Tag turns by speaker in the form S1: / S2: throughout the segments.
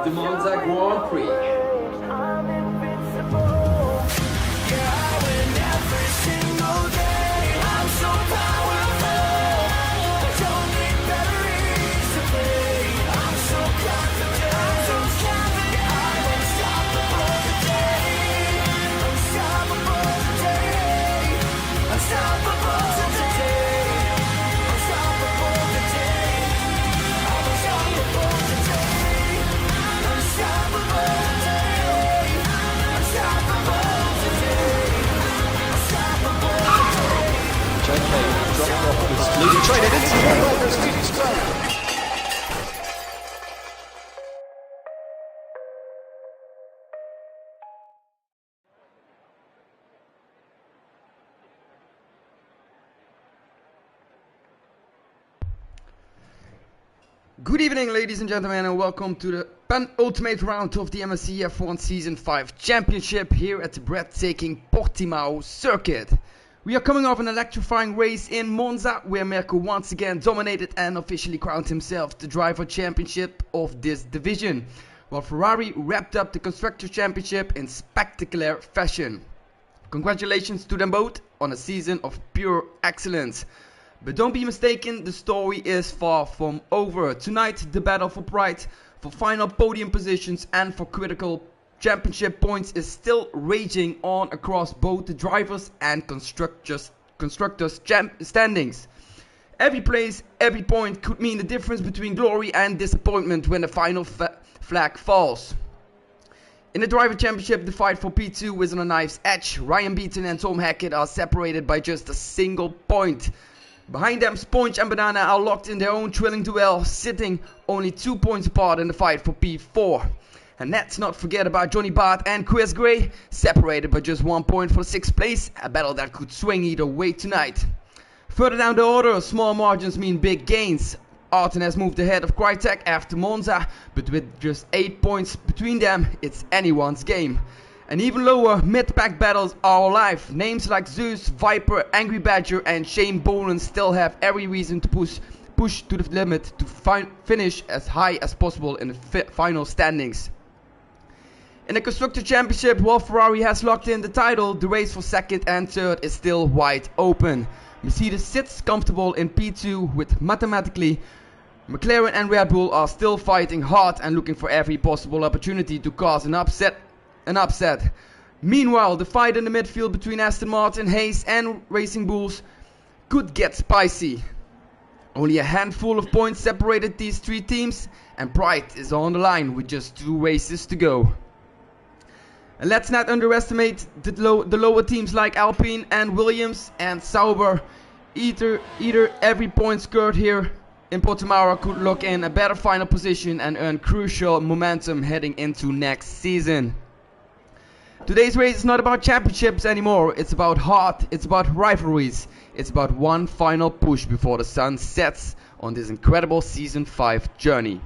S1: the Monza Grand Prix.
S2: Leading train into the speedy strike.
S3: Good evening, ladies and gentlemen, and welcome to the penultimate round of the MSC F1 Season 5 Championship here at the breathtaking Portimao circuit. We are coming off an electrifying race in Monza, where Mirko once again dominated and officially crowned himself the driver championship of this division, while Ferrari wrapped up the Constructors' Championship in spectacular fashion. Congratulations to them both on a season of pure excellence. But don't be mistaken, the story is far from over. Tonight, the battle for pride, for final podium positions and for critical championship points is still raging on across both the drivers and constructors standings. Every place, every point could mean the difference between glory and disappointment when the final flag falls. In the driver championship, the fight for P2 is on a knife's edge. Ryan Beaton and Tom Hackett are separated by just a single point. Behind them, Sponge and Banana are locked in their own thrilling duel, sitting only 2 points apart in the fight for P4. And let's not forget about Johnny Bart and Chris Gray, separated by just 1 point for 6th place, a battle that could swing either way tonight. Further down the order, small margins mean big gains. Arten has moved ahead of Crytek after Monza, but with just 8 points between them, it's anyone's game. And even lower, mid-pack battles are alive. Names like Zeus, Viper, Angry Badger and Shane Boland still have every reason to push to the limit to finish as high as possible in the final standings. In the Constructor Championship, while Ferrari has locked in the title, the race for second and third is still wide open. Mercedes sits comfortable in P2 with mathematically McLaren and Red Bull are still fighting hard and looking for every possible opportunity to cause an upset. Meanwhile, the fight in the midfield between Aston Martin, Hayes and Racing Bulls could get spicy. Only a handful of points separated these three teams, and pride is on the line with just 2 races to go. And let's not underestimate the lower teams like Alpine and Williams and Sauber. Either every point scored here in Portimao could lock in a better final position and earn crucial momentum heading into next season. Today's race is not about championships anymore, it's about heart, it's about rivalries, it's about one final push before the sun sets on this incredible Season 5 journey.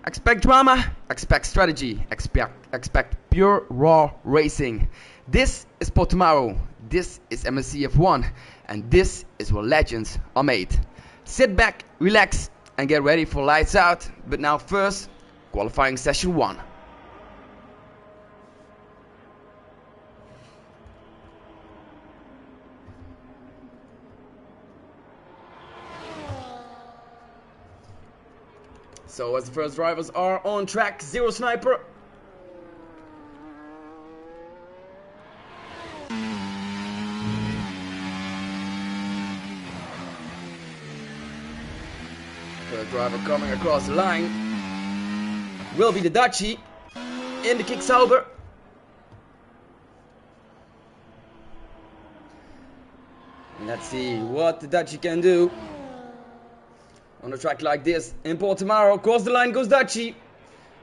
S3: Expect drama, expect strategy, expect pure raw racing. This is Portimao, this is MSC F1, and this is where legends are made. Sit back, relax, and get ready for lights out, but now first, qualifying session 1. So as the first drivers are on track, Zero Sniper. Third driver coming across the line will be the Dutchie in the kick Sauber. Let's see what the Dutchie can do. On a track like this in Portimao, across the line goes Dutchie.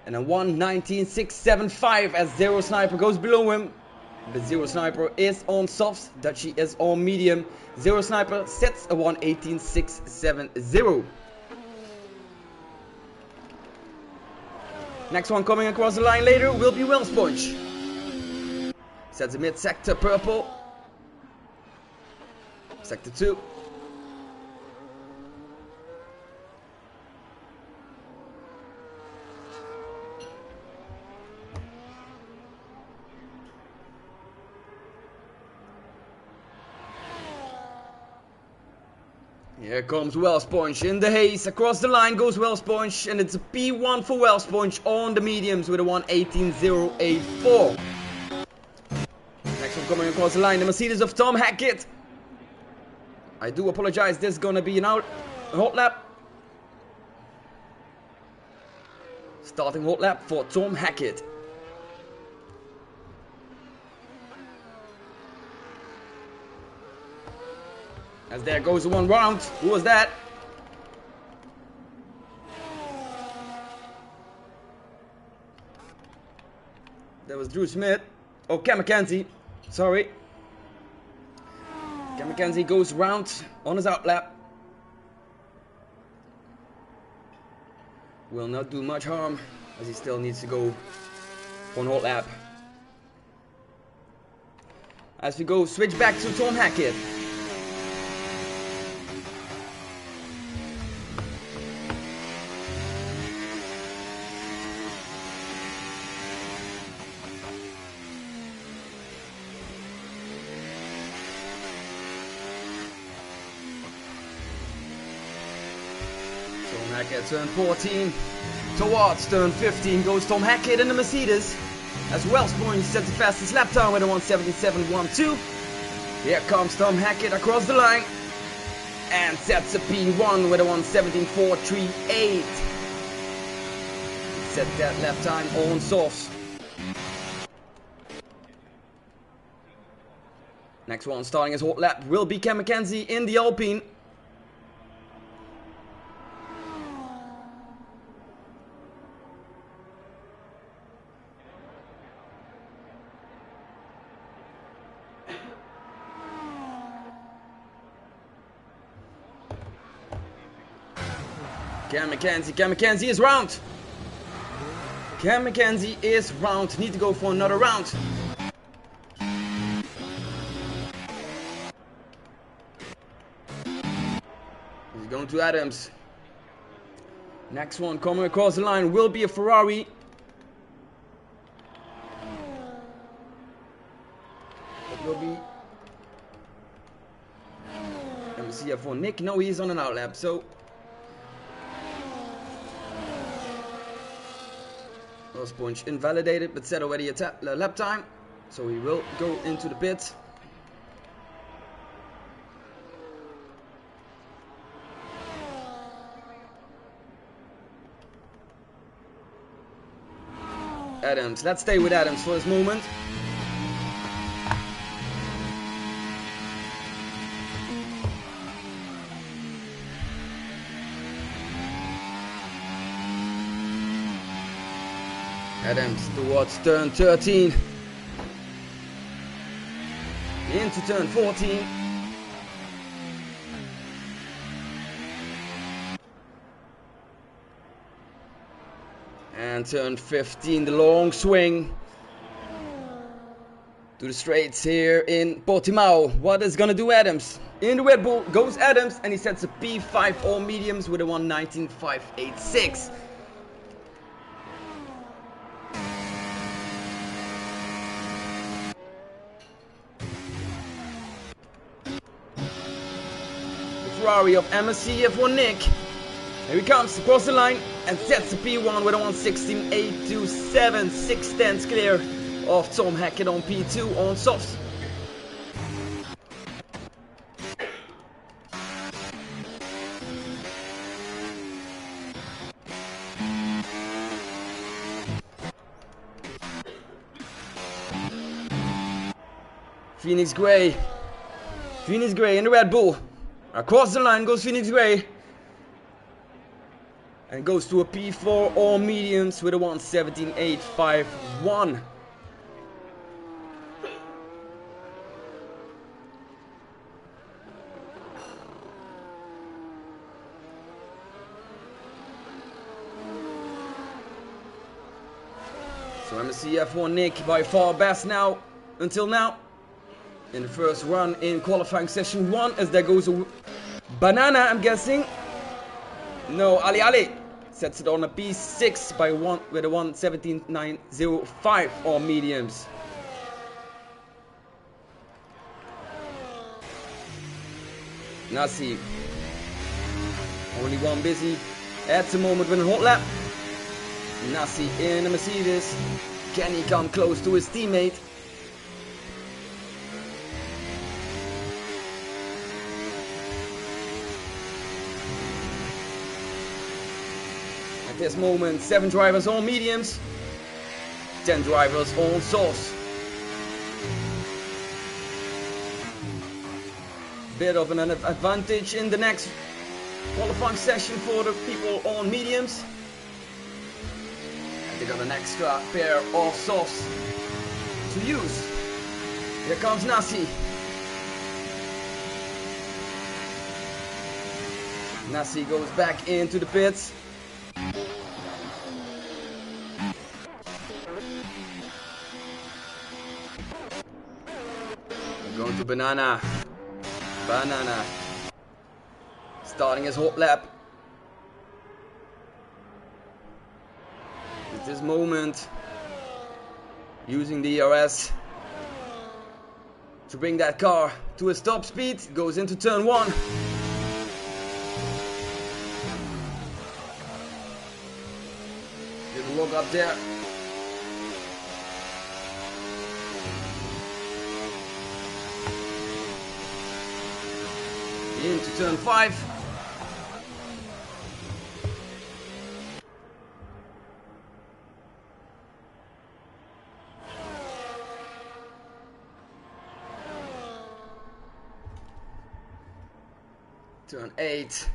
S3: And a 1:19.675 as Zero Sniper goes below him. But Zero Sniper is on softs, Dutchie is on medium. Zero Sniper sets a 1:18.670. Next one coming across the line later will be Will Sponge. Sets a mid-sector purple. Sector 2. Here comes Wellsponge in the haze. Across the line goes Wellsponge, and it's a P1 for Wellsponge on the mediums with a 1:18.084. Next one coming across the line, the Mercedes of Tom Hackett. I do apologize, this is gonna be a hot lap. Starting hot lap for Tom Hackett. As there goes the one round. Who was that? That was Drew Smith. Oh, Cam McKenzie. Sorry. Cam McKenzie goes round on his out lap. Will not do much harm as he still needs to go for an hot lap. As we go, switch back to Tom Hackett. Hackett, turn 14, towards turn 15 goes Tom Hackett in the Mercedes, as Wellsponge sets the fastest lap time with a 1:77.12. Here comes Tom Hackett across the line, and sets a P1 with a 1:17.438. Set that lap time on softs. Next one starting his hot lap will be Cam McKenzie in the Alpine. Cam McKenzie is round. Cam McKenzie is round. Need to go for another round. He's going to Adams. Next one coming across the line will be a Ferrari. It will be. Let me see here for Nick. No, he's on an out lap, so. Wellsponge invalidated, but set already a lap time, so he will go into the pits. Adams, let's stay with Adams for this moment. Adams towards turn 13. Into turn 14. And turn 15, the long swing. To the straights here in Portimao. What is gonna do Adams? In the Red Bull goes Adams, and he sets a P5 all mediums with a 1:19.586. Ferrari of MSC F1 Nick. Here he comes across the line and sets the P1 with a 1:16.827. 6/10 clear of Tom Hackett on P2 on softs. Phoenix Gray in the Red Bull. Across the line goes Phoenix Gray. And goes to a P4 all mediums with a 1:17.851. So MSC F1 Nick by far best now, until now. In the first run in qualifying session 1, as there goes a Banana, I'm guessing. No, Ali sets it on a P6 by 1 with a 1:17.905 all mediums. Nassim Only one busy at the moment with a hot lap. Nassi in a Mercedes. Can he come close to his teammate? At this moment, 7 drivers on mediums, 10 drivers on softs. Bit of an advantage in the next qualifying session for the people on mediums. And they got an extra pair of softs to use. Here comes Nassi. Nassi goes back into the pits. We're going to Banana. Banana. Starting his hot lap. At this moment, using the ERS to bring that car to a stop speed. Goes into turn 1. Little lock up there. Into turn 5. Turn 8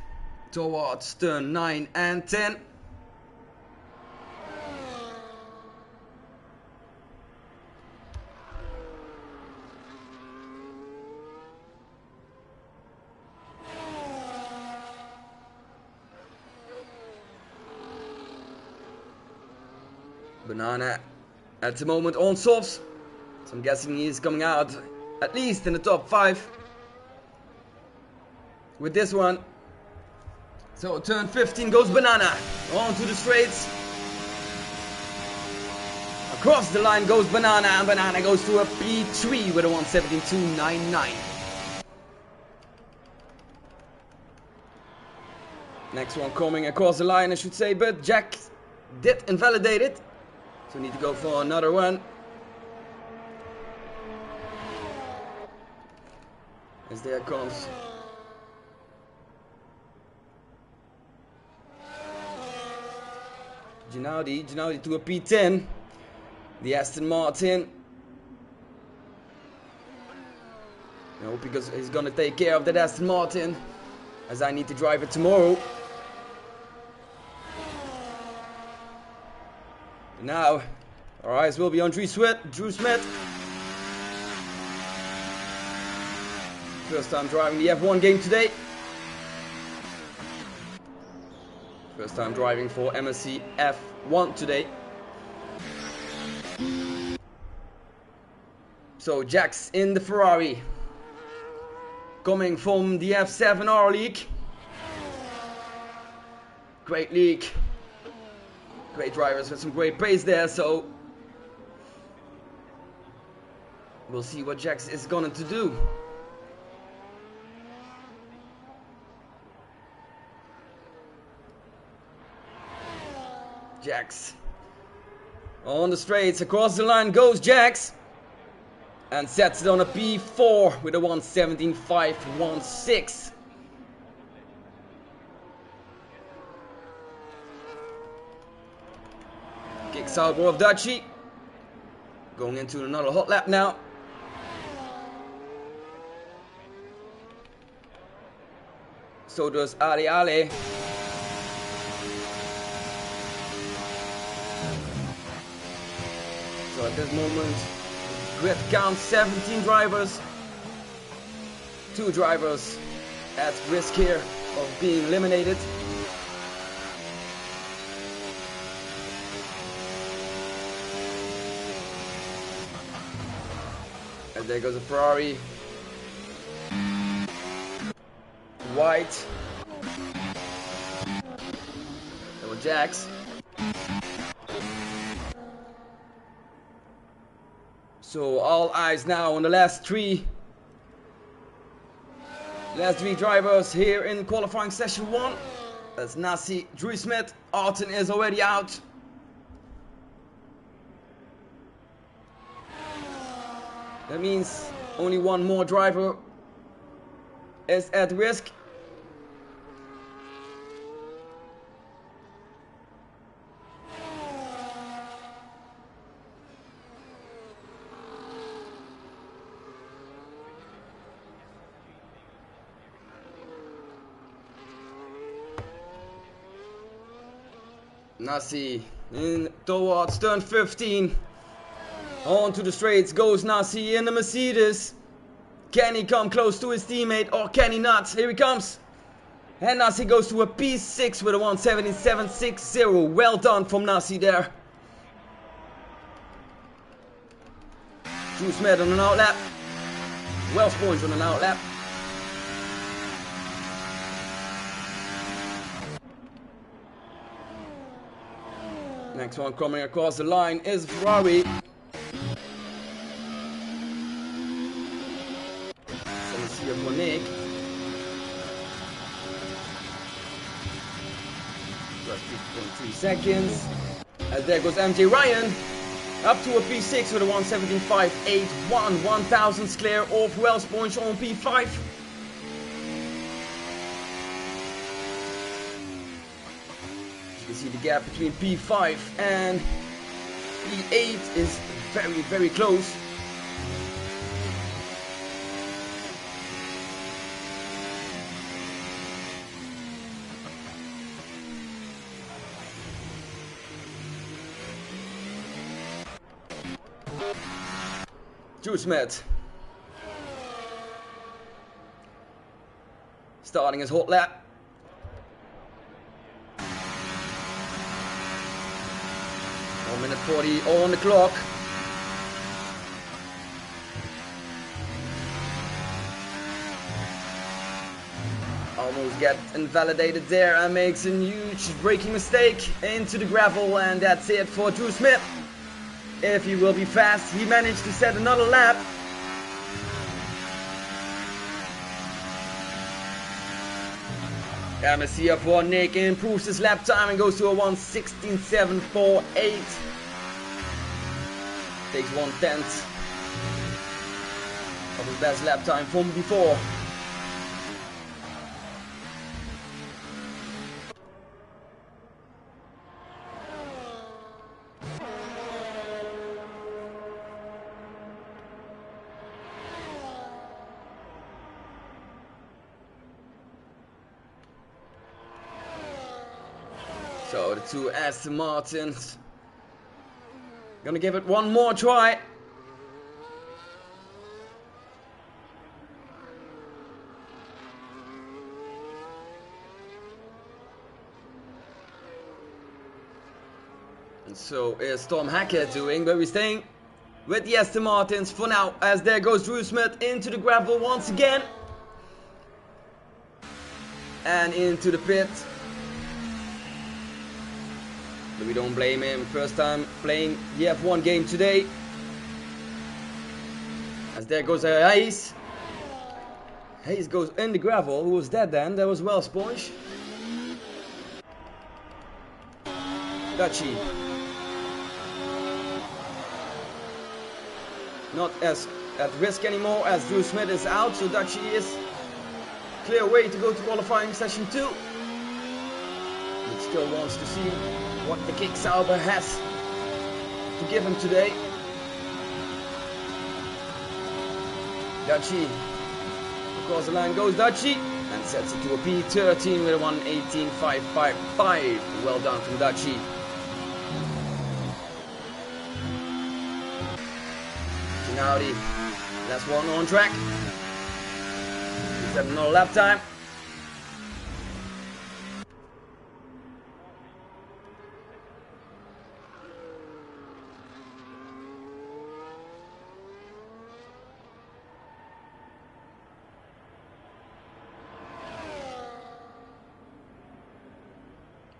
S3: towards turn 9 and 10. Banana at the moment on softs, so I'm guessing he is coming out at least in the top 5 with this one. So turn 15 goes Banana onto the straights. Across the line goes Banana, and Banana goes to a P3 with a 1:17.299. Next one coming across the line, I should say, but Jack did invalidate it. So we need to go for another one. As there comes Ginaudi to a P10. The Aston Martin. I hope he's gonna take care of that Aston Martin, as I need to drive it tomorrow. Now, our eyes will be on Drew Smith. First time driving the F1 game today. First time driving for MSC F1 today. So Jack's in the Ferrari. Coming from the F7R League. Great league. Great drivers with some great pace there, so we'll see what Jax is going to do. Jax on the straights, across the line goes Jax, and sets it on a P4 with a 1:17.516. Kicks out more of Dachi. Going into another hot lap now. So does Ali Ale. So at this moment, grid count 17 drivers. 2 drivers at risk here of being eliminated. And there goes a Ferrari. White. There were Jax. So all eyes now on the last three drivers here in qualifying session 1. That's Nasi, Drew Smith, Arton is already out. That means only one more driver is at risk. Nasi in towards turn 15. On to the straights goes Nasi in the Mercedes. Can he come close to his teammate or can he not? Here he comes. And Nasi goes to a P6 with a 177.60. Well done from Nasi there. Drew Smith on an outlap. Welsh boys on an outlap. Next one coming across the line is Ferrari. So we see for Nick. Just 3.3 seconds. And there goes MJ Ryan. Up to a P6 with a 117.581. 1,000 clear of Welsh points on P5. You see the gap between P5 and P8 is very, very close. Drew Smith starting his hot lap. 1:40 on the clock. Almost gets invalidated there and makes a huge braking mistake into the gravel, and that's it for Drew Smith. If he will be fast, he managed to set another lap. Here for Nick improves his lap time and goes to a 1:16.748. Takes 1/10 of his best lap time from before. So the two Aston Martins gonna give it one more try. And so is Tom Hackett doing, but we're staying with the Aston Martins for now, as there goes Drew Smith into the gravel once again. And into the pit. But we don't blame him, first time playing the F1 game today. As there goes Hayes. Hayes goes in the gravel. Who was that then? That was Welsh Sponge. Dutchie. Not as at risk anymore as Drew Smith is out, so Dutchie is clear way to go to qualifying session 2. But still wants to see what the Kick Sauber has to give him today. Dutchie. Across the line goes Dutchie and sets it to a P13 with a 1:18.555. Well done from Dutchie. Gennady, last one on track. He's having another lap time.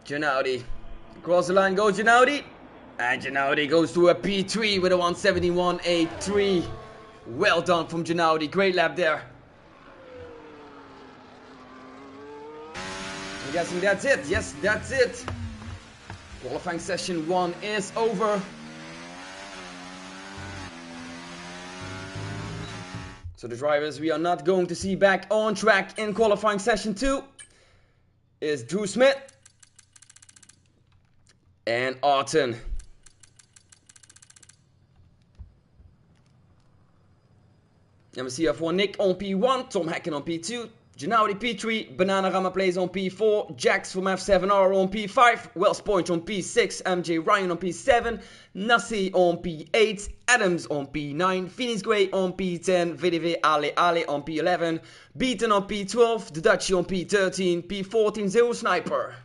S3: Gennady. Across the line goes Gennady. And Gennady goes to a P3 with a 1:71.83. Well done from Gennady. Great lap there. I'm guessing that's it. Yes, that's it. Qualifying session 1 is over. So the drivers we are not going to see back on track in qualifying session 2 is Drew Smith and Arton. MSCF1 Nick on P1, Tom Hacken on P2, Gennady P3, Banana Rama plays on P4, Jax from F7R on P5, Wells Point on P6, MJ Ryan on P7, Nassi on P8, Adams on P9, Phoenix Gray on P10, VDV Ale Ale on P11, Beaton on P12, the Dutchie on P13, P14 Zero Sniper.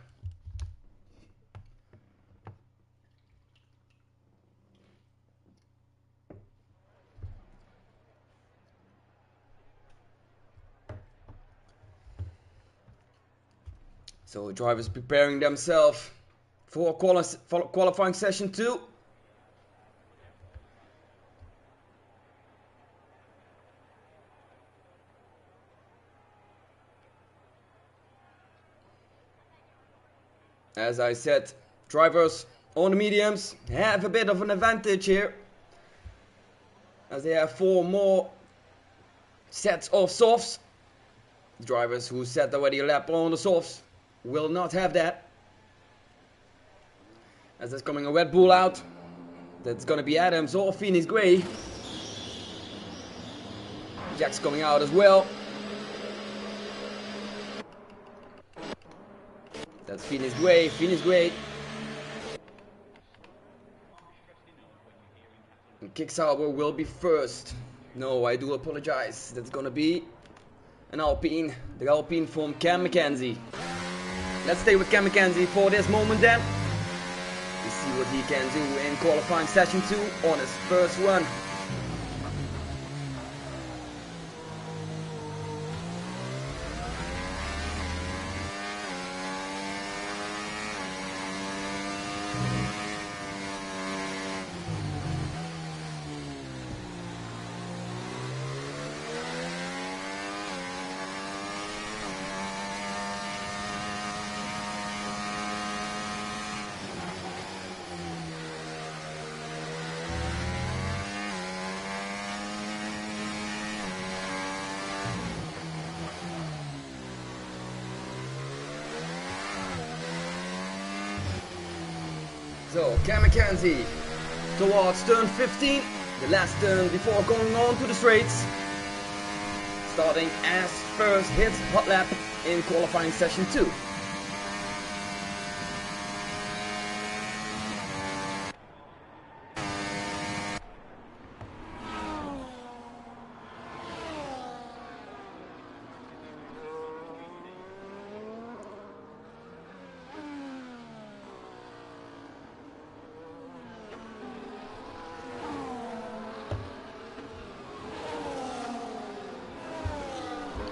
S3: So drivers preparing themselves for qualifying session 2. As I said, drivers on the mediums have a bit of an advantage here, as they have 4 more sets of softs. The drivers who set already a lap on the softs will not have that, as there's coming a Red Bull out. That's gonna be Adams or Phoenix Gray. Jack's coming out as well. That's Phoenix Gray, Phoenix Gray. And Kicksauber will be first. No, I do apologize. That's gonna be an Alpine, the Alpine from Cam McKenzie. Let's stay with Cam McKenzie for this moment then. We see what he can do in qualifying session 2 on his first run. So, Cam McKenzie towards turn 15, the last turn before going on to the straights. Starting as first hit hot lap in qualifying session 2.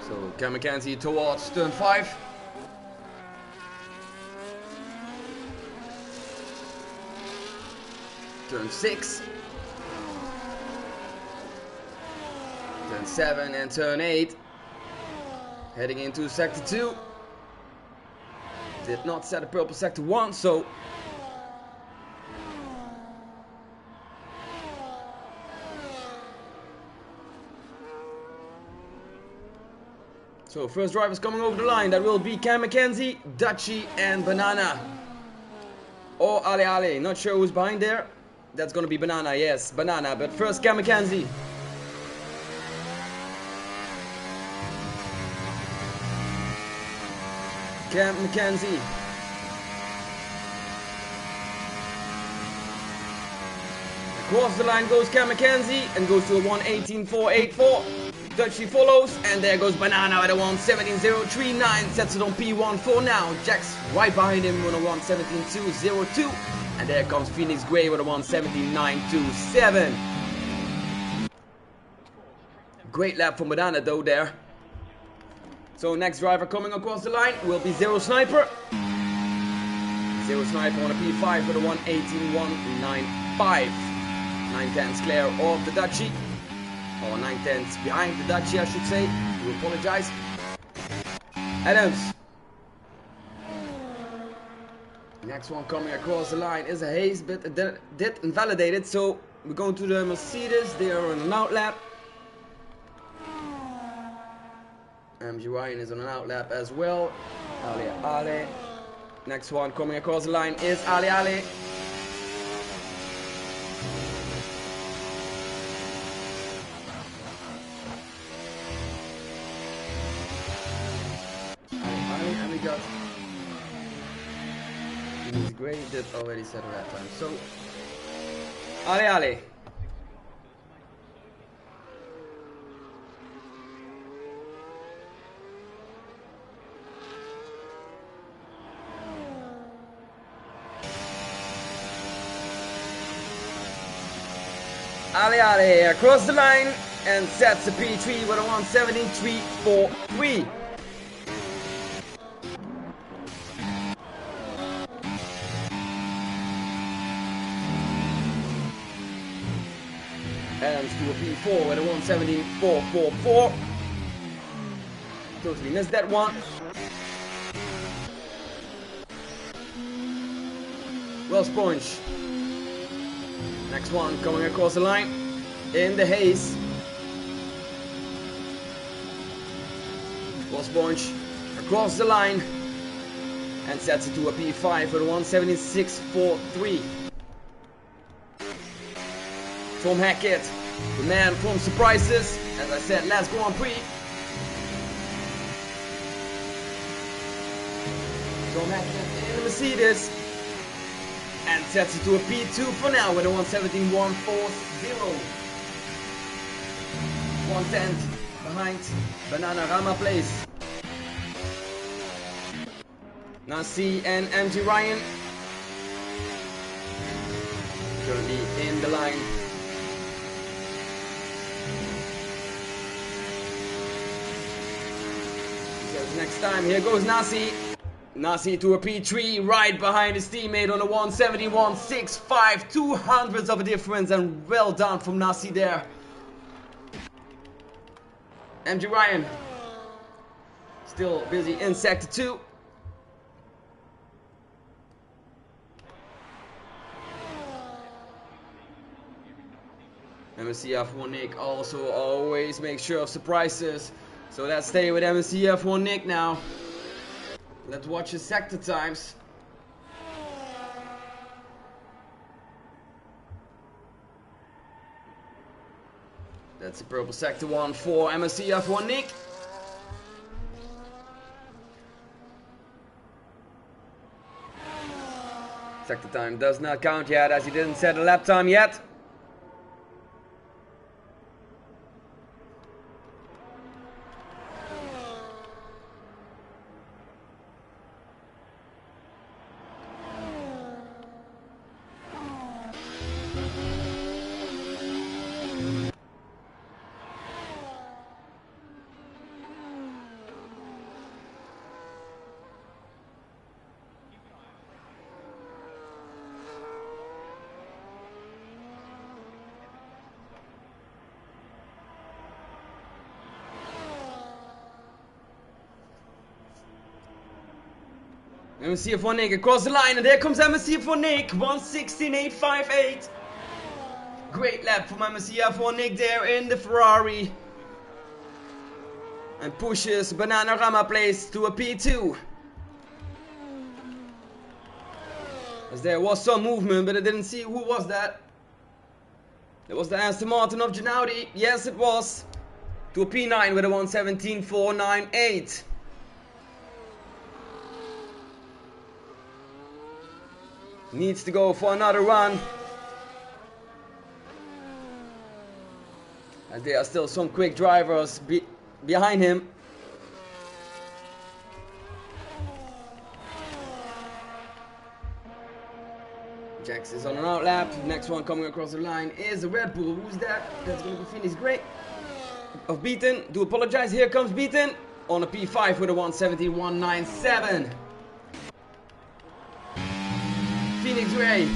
S3: So Cam McKenzie towards turn 5. Turn 6. Turn 7 and turn 8. Heading into sector 2. Did not set a purple sector 1, so first drivers coming over the line, that will be Cam McKenzie, Dutchie and Banana. Or Ale Ale, not sure who's behind there. That's gonna be Banana, yes, Banana, but first Cam McKenzie. Cam McKenzie. Across the line goes Cam McKenzie and goes to a 1:18.484. Dutchie follows, and there goes Banana at a 1:17.039, sets it on P1 for now. Jack's right behind him with a 1:17.202, and there comes Phoenix Gray with a 1:17.927. Great lap from Banana though there. So next driver coming across the line will be Zero Sniper. Zero Sniper on a P5 with a 1:18.195. 9/10 clear of the Dutchie. Or 9/10 behind the Dutchie, I should say. I do apologize. Adams. Next one coming across the line is a Hayes, but it did invalidate it, so we're going to the Mercedes. They are on an outlap. MG Ryan is on an outlap as well. Ali Ali. Next one coming across the line is Ali Ali. Ali, and we got. He's great, he did already set that time. So, Ali Ali. Ali Ali across the line and sets the P3 with a 117.343. Adams to a P4 with a 117.444. Totally missed that one. Well sponge. Next one coming across the line in the Haze. Well sponge across the line and sets it to a P5 with a 176.43. Tom Hackett, the man from surprises, as I said last Grand Prix. Tom Hackett in the Mercedes and sets it to a P2 for now with a 117.140. 110 behind Banana Rama Place. Nasi and MG Ryan currently in the line. Next time, here goes Nasi. Nasi to a P3, right behind his teammate on a 171.65. 200ths of a difference, and well done from Nasi there. MG Ryan still busy in sector 2. MSCF1 Nick also always makes sure of surprises. So let's stay with MSCF1 Nick now. Let's watch his sector times. That's the purple sector 1 for MSCF1 Nick. Sector time does not count yet as he didn't set a lap time yet. MSCF1 Nick across the line, and there comes MSCF1 Nick, 116.858. Great lap from MSCF1 Nick there in the Ferrari. And pushes Banana Rama Place to a P2. As there was some movement, but I didn't see who was that. It was the Aston Martin of Gennady. Yes, it was. To a P9 with a 117.498. Needs to go for another run. As there are still some quick drivers behind him. Jax is on an outlap. Next one coming across the line is a Red Bull. Who's that? That's going to be Phoenix Gray. Of Beaton. Do apologize. Here comes Beaton. On a P5 with a 117.197. Phoenix Gray,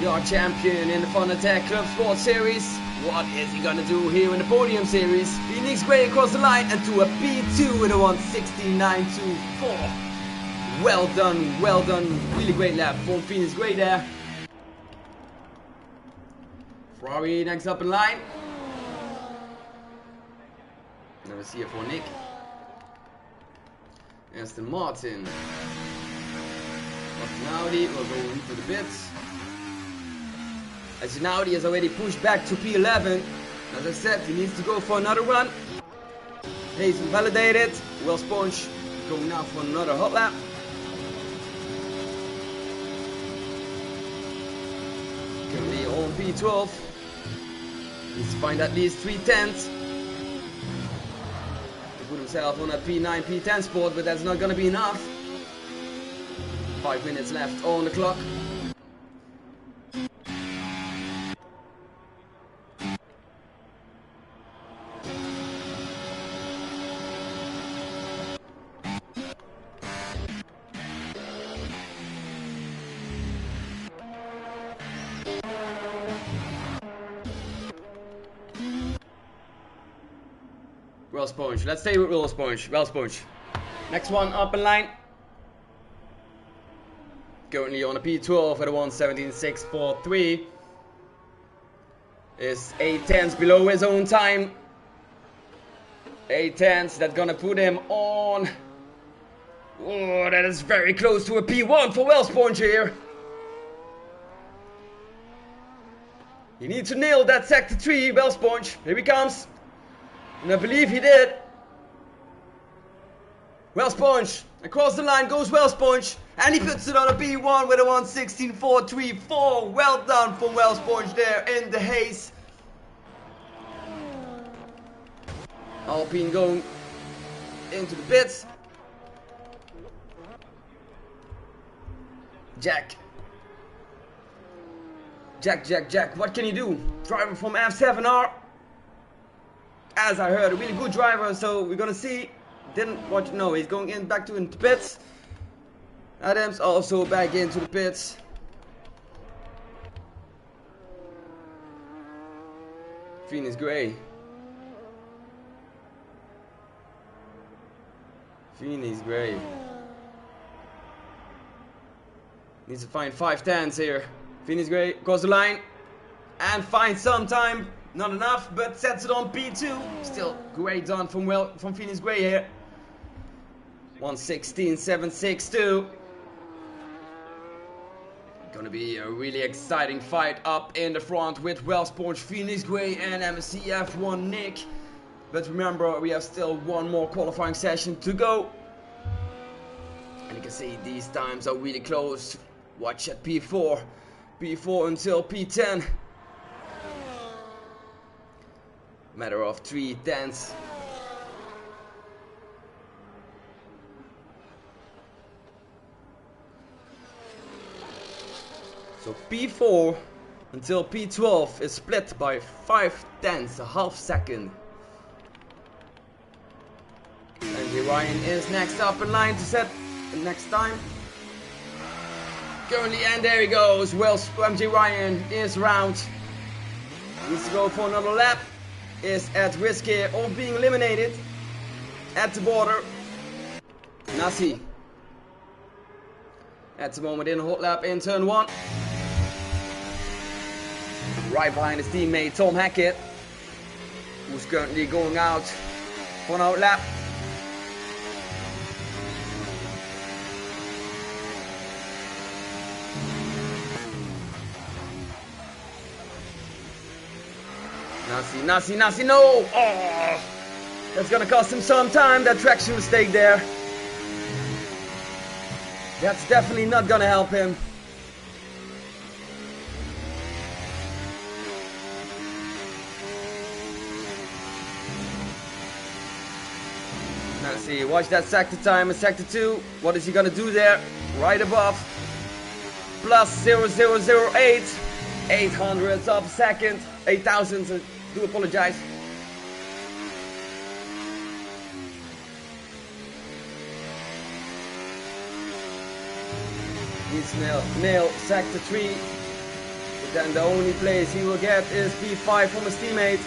S3: your champion in the Fanatec Club Sports Series. What is he gonna do here in the Podium Series? Phoenix Gray across the line and to a P2 with a 169.24. Well done, well done. Really great lap. From Phoenix, great there. Ferrari next up in line. Never see it for Nick. Aston Martin. Aston Audi will go into the pits. Aston Audi has already pushed back to P11. As I said, he needs to go for another run. He's validated. Will Sponge going now for another hot lap. Currently on P12. Needs to find at least 3/10 to put himself on a P9, P10 spot, but that's not going to be enough. 5 minutes left on the clock. Well Sponge, let's stay with Well Sponge. Well Sponge. Next one up in line. Currently on a P12 at a 1:17.643. Is 8/10 below his own time. 8/10, that's gonna put him on. Oh, that is very close to a P1 for Well Sponge here. You need to nail that sector 3, Well Sponge. Here he comes. And I believe he did. Well Sponge, across the line goes Well Sponge. And he puts it on a B1 with a 1:16.434. Well done for Well Sponge there in the haze. Alpine going into the pits. Jack. Jack, what can you do? Driver from F7R. As I heard, a really good driver, so we're gonna see. Didn't watch, no, he's going in back to into pits. Adams also back into the pits. Phoenix Gray. Phoenix Gray. Needs to find 5/10s here. Phoenix Gray across the line and finds some time. Not enough, but sets it on P2. Still great done from Phoenix Gray here. 1:16.762. Gonna be a really exciting fight up in the front with Well Sponge, Phoenix Gray and MSC F1 Nick. But remember, we have still one more qualifying session to go. And you can see these times are really close. Watch at P4. P4 until P10. Matter of 3/10. So P4 until P12 is split by 5/10, a half second. And Ryan is next up in line to set the next time. Currently, and there he goes. Well, MJ Ryan is around. Needs to go for another lap. Is at risk here of being eliminated at the border. Nasi at the moment in a hot lap in turn 1. Right behind his teammate Tom Hackett, who's currently going out for an out lap. Nasi, no! Oh, that's gonna cost him some time, that traction mistake there. That's definitely not gonna help him. Nasi, watch that sector time in sector 2. What is he gonna do there? Right above. Plus 0.008. 800ths of a second. 8,000. Do apologize. Needs to nail sector 3. But then the only place he will get is P5 from his teammate.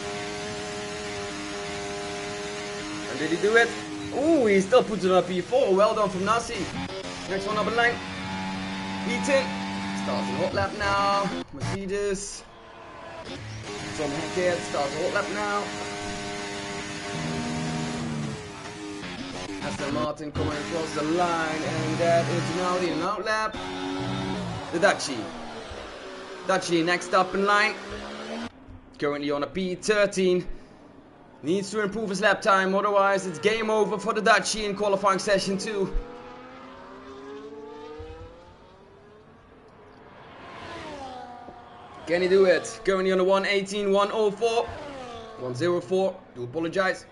S3: And did he do it? Ooh, he still puts it on P4. Well done from Nasi. Next one up in line. Beaten. Starts a hot lap now. Mercedes. Tom Hackett starts a hot lap now. Aston Martin coming across the line, and that is now the out lap. The Dutchie next up in line. Currently on a P13. Needs to improve his lap time, otherwise it's game over for the Dutchie in qualifying session 2. Can he do it? Currently on a 118, 104, 104, do apologize.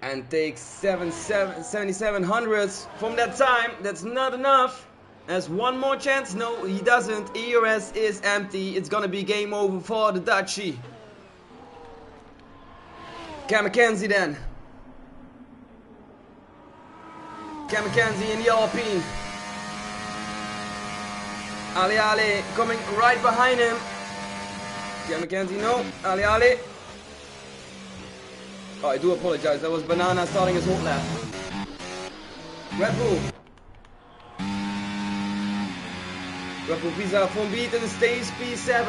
S3: And takes 77 hundredths from that time. That's not enough. Has one more chance. No, he doesn't. ERS is empty. It's gonna be game over for the Dutchie. Cam McKenzie then. Cam McKenzie in the Alpine. Ali coming right behind him. Cam McKenzie, no. Ali. Oh, I do apologize. That was Banana starting his hot lap. Red Bull Pizza from Beaton stays P7.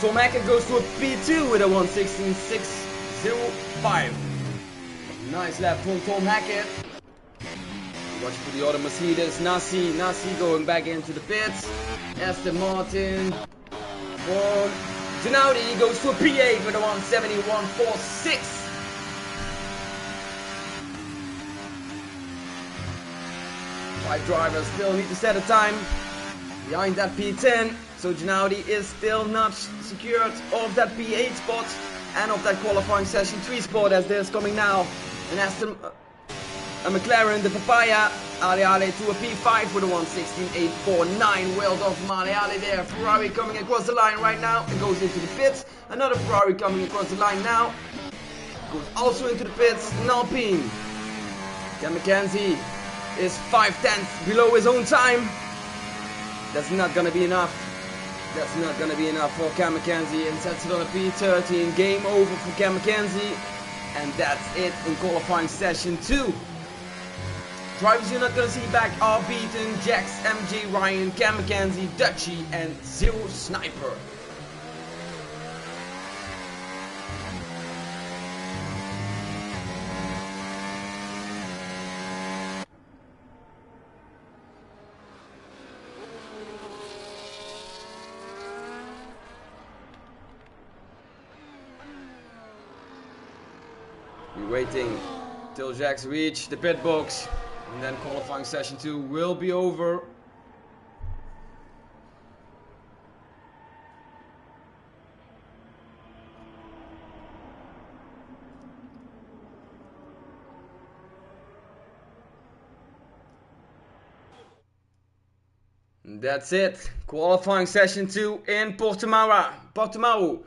S3: Tom Hackett goes to a P2 with a 116.605. Nice lap from Tom Hackett. Watch for the other Mercedes. Nasi going back into the pits. Aston Martin from Gennady goes to a P8 with a 171.46. Five drivers still need to set a time behind that P10, so Gennady is still not secured of that P8 spot and of that qualifying session 3 spot, as there's coming now an McLaren, the Papaya, Ali to a P5 with a 116.849. Well done from Ali there. Ferrari coming across the line right now and goes into the pits. Another Ferrari coming across the line now. Goes also into the pits. An Alpine. Cam McKenzie is 5/10 below his own time. That's not gonna be enough. That's not gonna be enough for Cam McKenzie, and sets it on a P13. Game over for Cam McKenzie. And that's it in qualifying session 2. Drivers you're not gonna see back are Beaton, Jax, MJ Ryan, Cam McKenzie, Dutchie, and Zero Sniper. We're waiting till Jax reach the pit box. And then qualifying session 2 will be over. And that's it. Qualifying session 2 in Portimao.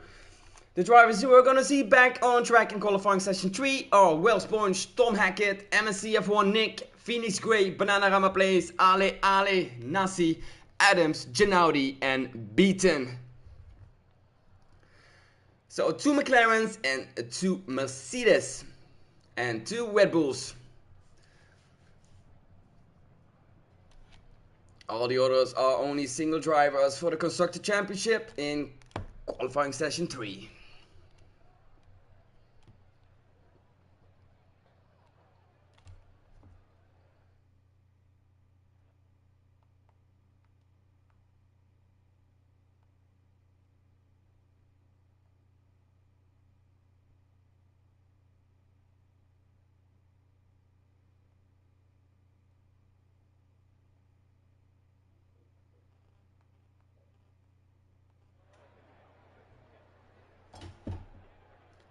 S3: The drivers who are going to see back on track in qualifying session 3 are Will Sponge, Tom Hackett, MSC F1 Nick, Phoenix Gray, Banana Rama Plays, Ale, Nasi, Adams, Gennady, and Beaton. So 2 McLarens and 2 Mercedes and 2 Red Bulls. All the others are only single drivers for the Constructor Championship in qualifying session 3.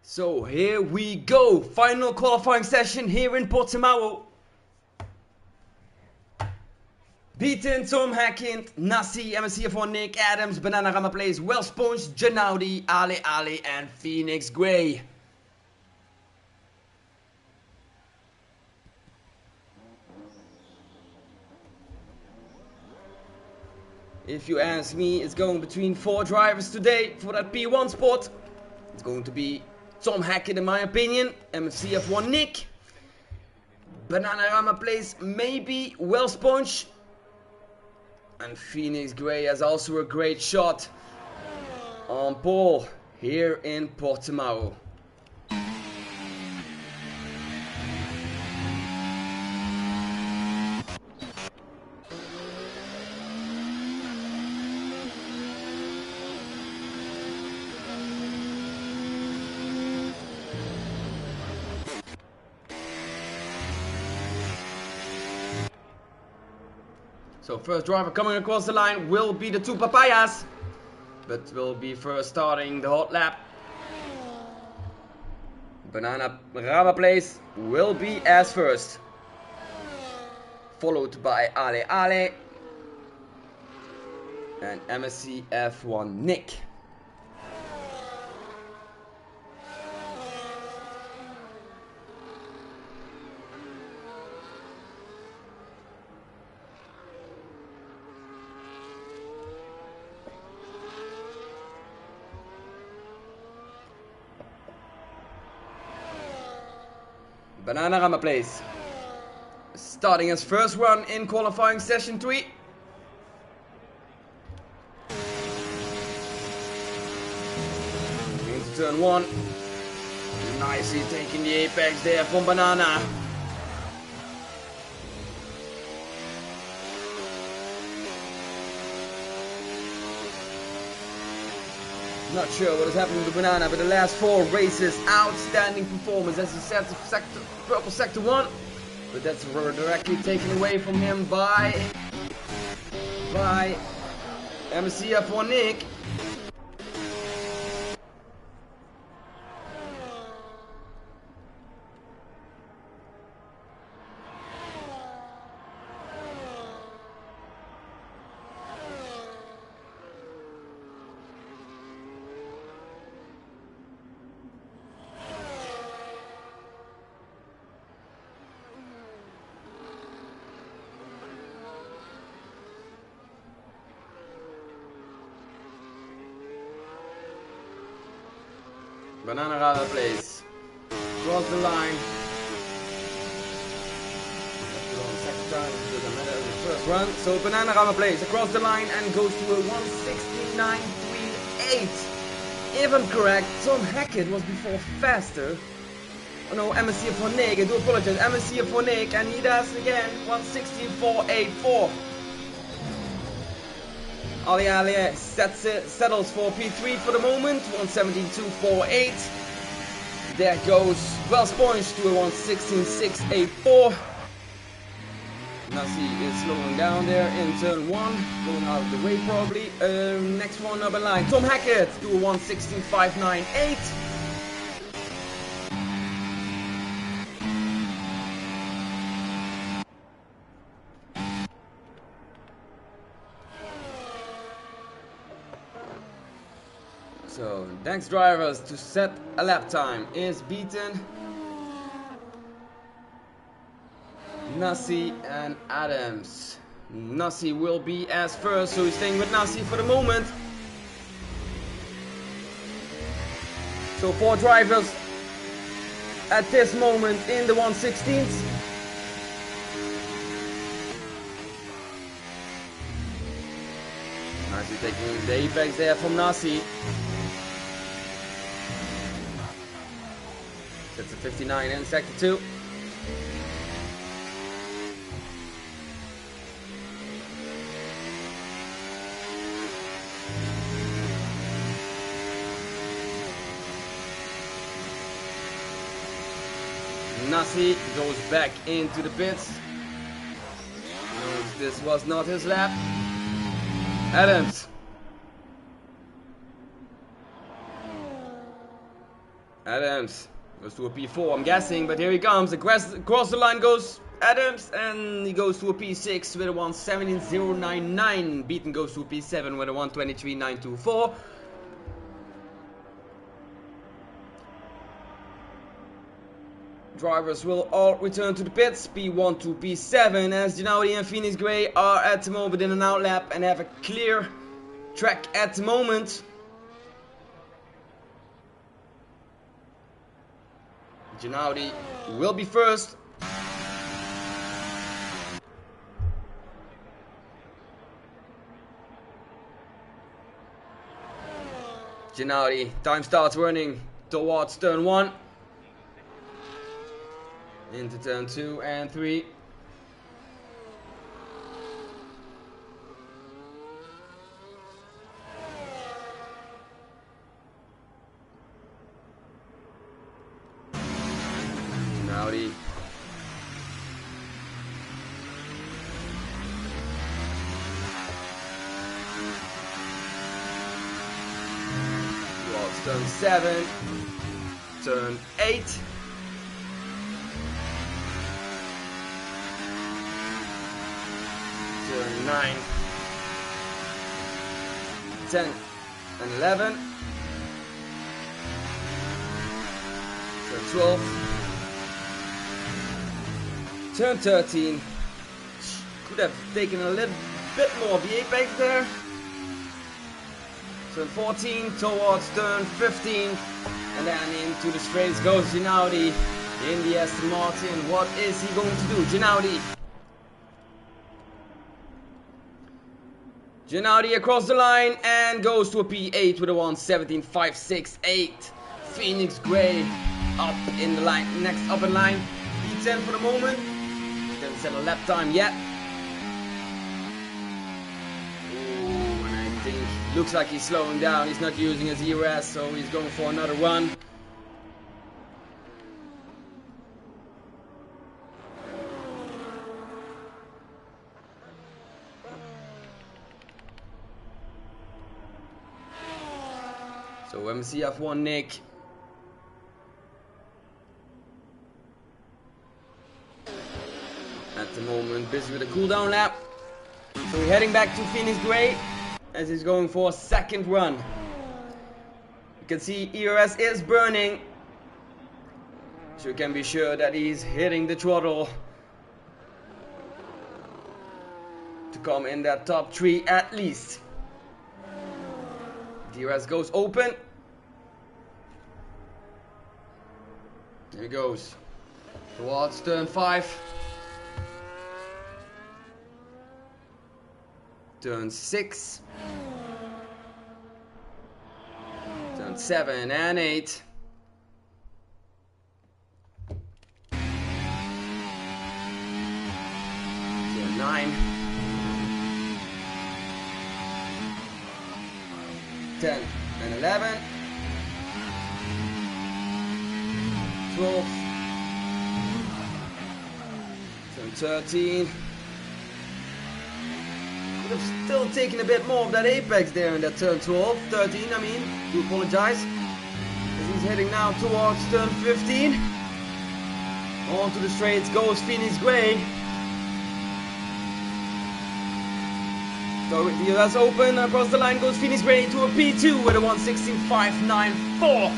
S3: So here we go, final qualifying session here in Portimao. Beaton, Tom Hackett, Nasi, MSC F1 Nick, Adams, Banana Rama Plays, Well Sponge, Gennady, Ale, and Phoenix Gray. If you ask me, it's going between 4 drivers today for that P1 spot. It's going to be Tom Hackett in my opinion, MSC F1 Nick, Bananarama plays maybe well sponge. And Phoenix Grey has also a great shot on pole here in Portimao. So first driver coming across the line will be the two papayas, but will be first starting the hot lap. Bananarama Place will be as first, followed by Ale Ale and MSC F1 Nick. Bananarama Place starting his first run in qualifying session 3. Into turn 1. Nicely taking the apex there from Banana. Not sure what has happened to Banana, but the last 4 races, outstanding performance as he set the purple sector 1. But that's directly taken away from him by MSC F1 Nick. Bananarama Place cross the line. Second time, doesn't matter, the first run. So Bananarama Place across the line and goes to a 1:69.38. If I'm correct, Tom Hackett was before faster. Oh no, MSC F1 Nick, I do apologize. MSC F1 Nick, and he does again 1:16.484. Ali Ali settles for P3 for the moment, 1:17.248. There goes well sponged to a 1:16.684. Nasi is slowing down there in turn 1, going out of the way probably. Next one up in line, Tom Hackett to a 1:16.598. So, next drivers to set a lap time is beaten. Nasi and Adams. Nasi will be as first, so he's staying with Nasi for the moment. So 4 drivers at this moment in the 1/16th. Nasi taking the apex there from Nasi. That's a 59 in sector 2. Nasi goes back into the pits. Knows this was not his lap. Adams. Adams goes to a P4, I'm guessing, but here he comes. Across the line goes Adams, and he goes to a P6 with a 1:17.099. Beaton goes to a P7 with a 1:23.924. Drivers will all return to the pits, P1 to P7, as Ginaudi and Phoenix Grey are at the moment in an outlap and have a clear track at the moment. Ginaudi will be first. Gennady, time starts running towards turn 1. Into turn 2 and 3. Gennady. Turn 7, turn 8, turn 9, 10 and 11, turn 12, turn 13, could have taken a little bit more of the apex there. Turn 14 towards turn 15, and then into the straights goes Gennady in the Aston Martin. What is he going to do? Gennady across the line and goes to a P8 with a 1:17.568. Phoenix Gray up in the line, next up in line. P10 for the moment. Didn't set a lap time yet. Looks like he's slowing down. He's not using his ERS, so he's going for another run. So MCF1 Nick. At the moment, busy with a cooldown lap. So we're heading back to Phoenix Gray as he's going for a second run. You can see ERS is burning, so you can be sure that he's hitting the throttle to come in that top 3 at least. DRS goes open. There he goes towards turn 5. Turn 6. Turn 7 and 8. Turn 9. 10 and 11. 12. Turn 13. Could have still taken a bit more of that apex there in that turn 12, 13 I mean, do apologize. As he's heading now towards turn 15. On to the straights goes Phoenix Gray. So that's open, across the line goes Phoenix Gray to a P2 with a 1:16.594.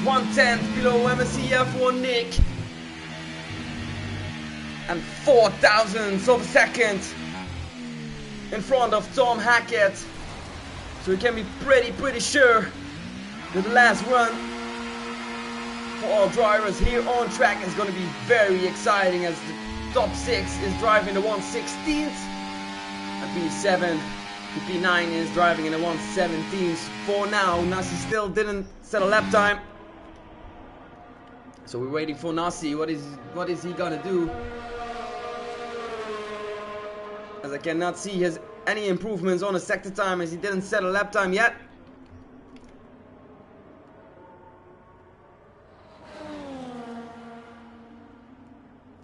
S3: 1/10 below MSCF1 Nick. And 4 thousandths of a second in front of Tom Hackett. So we can be pretty sure that the last run for all drivers here on track is going to be very exciting, as the top 6 is driving the 1/16th. P7 to P9 is driving in the 1:17s for now. Nasi still didn't set a lap time, so we're waiting for Nasi. What is he gonna do? As I cannot see his any improvements on his sector time, as he didn't set a lap time yet.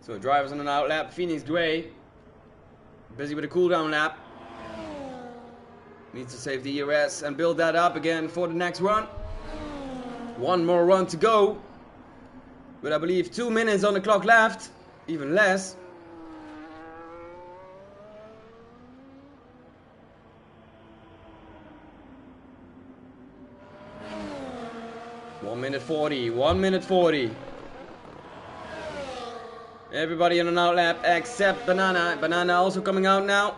S3: So drivers on an out lap. Phoenix Gray busy with a cooldown lap. Needs to save the ERS and build that up again for the next run. One more run to go. With I believe 2 minutes on the clock left. Even less. One minute 40. Everybody on an out lap except Banana. Banana also coming out now.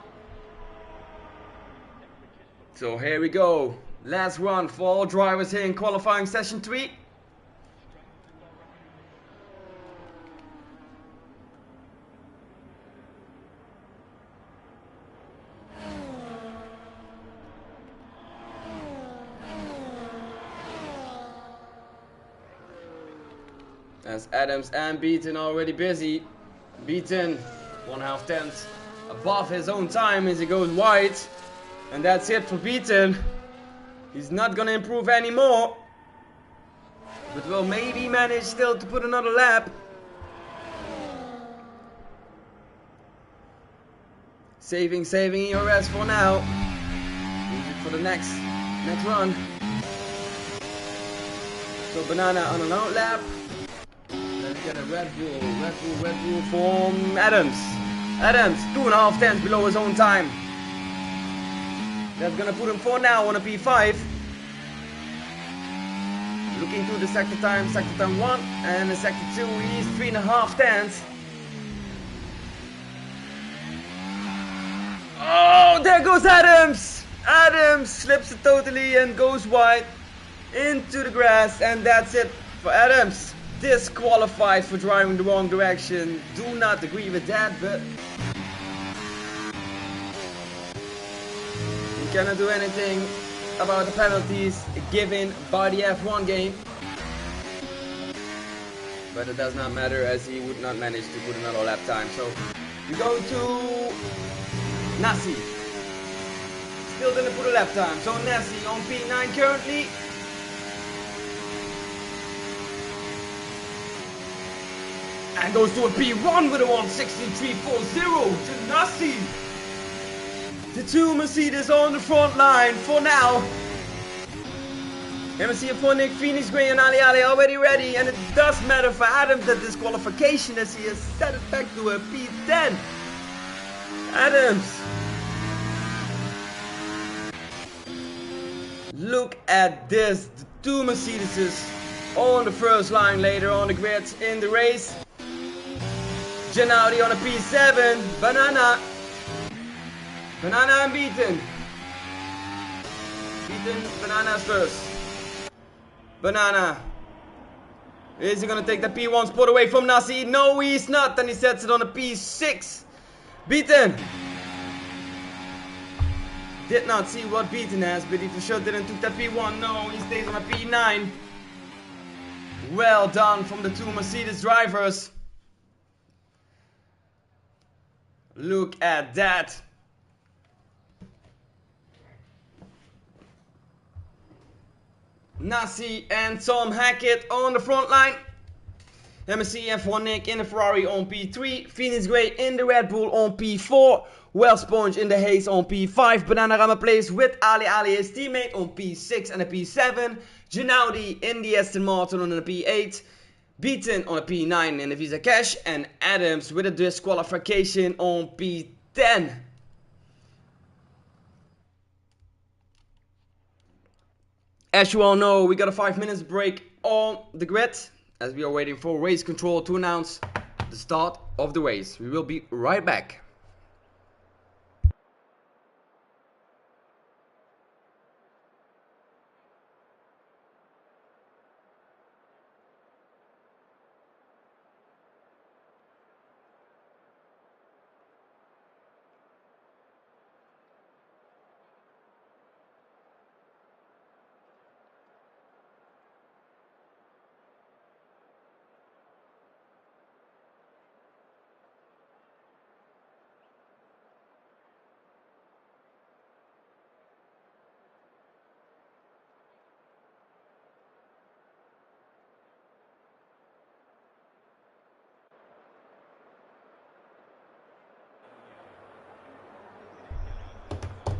S3: So here we go. Last run for all drivers here in qualifying session 3. As Adams and Beaton already busy. Beaton 1/2 tenth above his own time as he goes wide. And that's it for Beaton. He's not gonna improve anymore. But will maybe manage still to put another lap. Saving ERS for now. Use it for the next run. So Banana on an out lap. Let's get a Red Bull from Adams. Adams 2.5 tenths below his own time. That's gonna put him for now on a P5. Looking to the sector time 1 and the sector 2 he's 3.5 tenths. Oh, there goes Adams! Adams slips it totally and goes wide into the grass, and that's it for Adams. Disqualified for driving the wrong direction. Do not agree with that, but you cannot do anything about the penalties given by the F1 game. But it does not matter as he would not manage to put another lap time. So we go to Nassi. Still didn't put a lap time. So Nassi on P9 currently. And goes to a P1 with a 1:63.40 to Nassi. The two Mercedes on the front line for now. MC for Nick, Phoenix Gray and Ali already ready, and it does matter for Adams that disqualification as he has set it back to a P10. Adams. Look at this, the two Mercedeses on the first line later on the grid in the race. Gennady on a P7, Banana and Beaton. Banana's first. Banana. Is he gonna take the P1 spot away from Nassi? No, he's not, and he sets it on a P6. Beaton. Did not see what Beaton has, but he for sure didn't took that P1. No, he stays on a P9. Well done from the two Mercedes drivers. Look at that. Nassi and Tom Hackett on the front line. MSC F1 Nick in the Ferrari on P3. Phoenix Gray in the Red Bull on P4. Well Sponge in the Haze on P5. Banana Rama plays with Ali his teammate on P6 and a P7. Gennady in the Aston Martin on a P8. Beaton on a P9 in the Visa Cash. And Adams with a disqualification on P10. As you all know, we got a 5 minutes break on the grid as we are waiting for race control to announce the start of the race. We will be right back.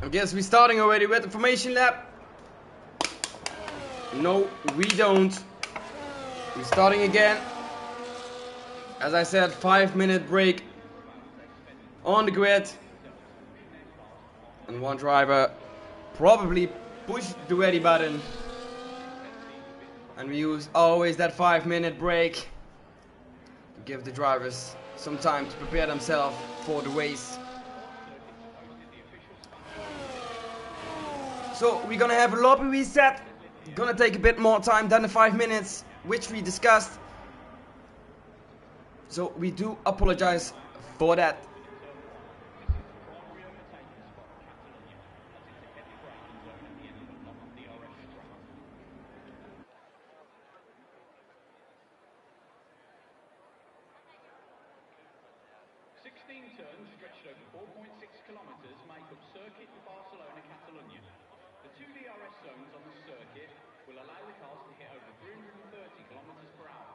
S3: I guess we're starting already with the formation lap. No, we don't. We're starting again. As I said, 5 minute break on the grid. And one driver probably pushed the ready button. And we use always that 5 minute break to give the drivers some time to prepare themselves for the race. So we're gonna have a lobby reset. Gonna take a bit more time than the 5 minutes, which we discussed. So we do apologize for that.
S4: 15 turns stretched over 4.6 kilometres make up Circuit de Barcelona-Catalunya. The two DRS zones on the circuit will allow the cars to hit over 330 kilometres per hour.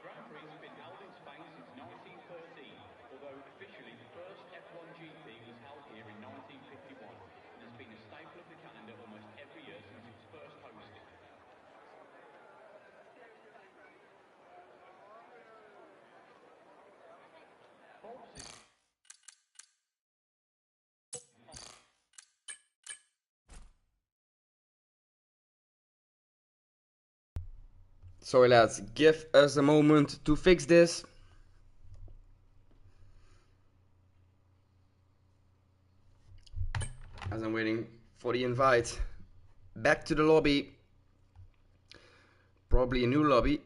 S4: Grand Prix has been held in Spain since 1913, although officially the first F1 GP was held here in 1951 and has been a staple of the calendar almost every year since it was first hosted.
S3: Sorry lads, give us a moment to fix this. As I'm waiting for the invite back to the lobby. Probably a new lobby.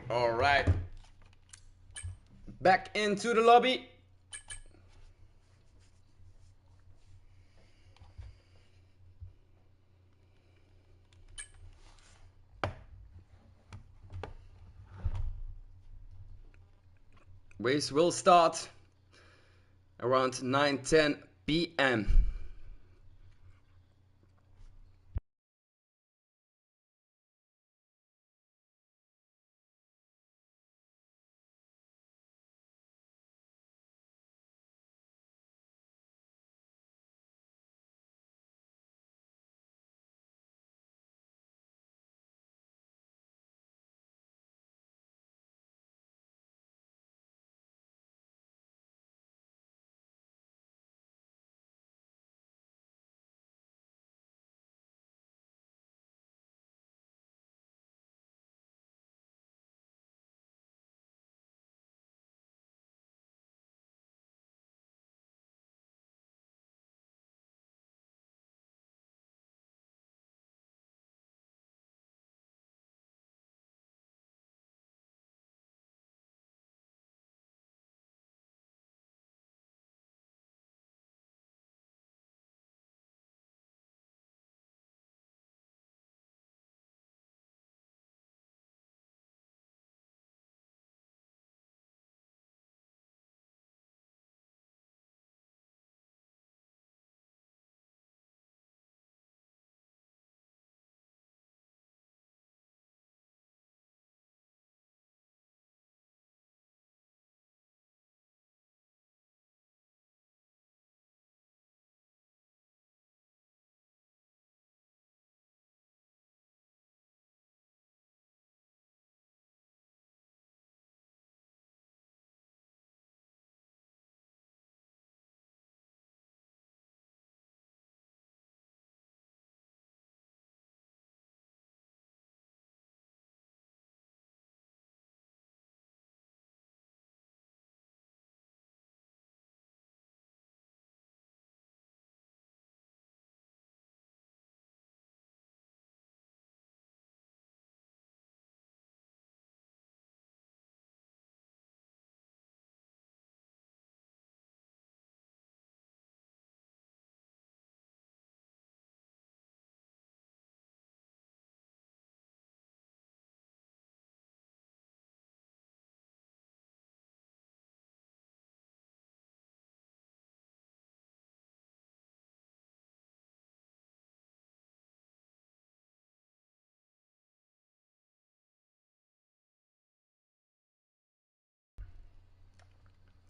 S3: All right, back into the lobby. Race will start around 9:10 p.m.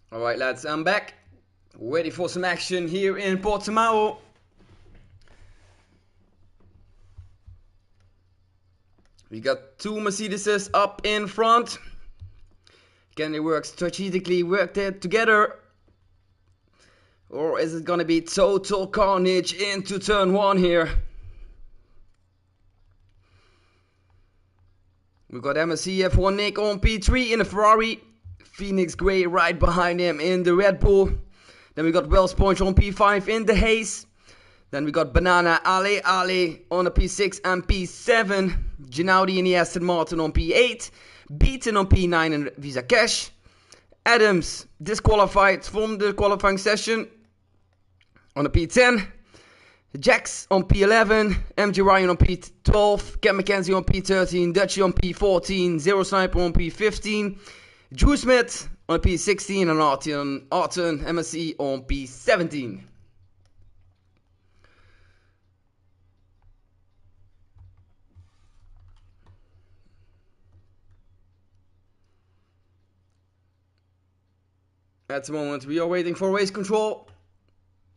S3: Alright lads, I'm back. Ready for some action here in Portimao. We got two Mercedeses up in front. Can they work strategically, work that together? Or is it gonna be total carnage into turn 1 here? We've got MSC F1 Nick on P3 in the Ferrari. Phoenix Gray right behind him in the Red Bull. Then we got Wells Ponch on P5 in the Haze. Then we got Banana Ale on the P6 and P7. Ginaudi in the Aston Martin on P8. Beaton on P9 in Visa Cash. Adams disqualified from the qualifying session on the P10. Jax on P11. MG Ryan on P12. Ken McKenzie on P13. Dutchy on P14. Zero Sniper on P15. Drew Smith on P16 and Arton MSC on P17. At the moment we are waiting for race control.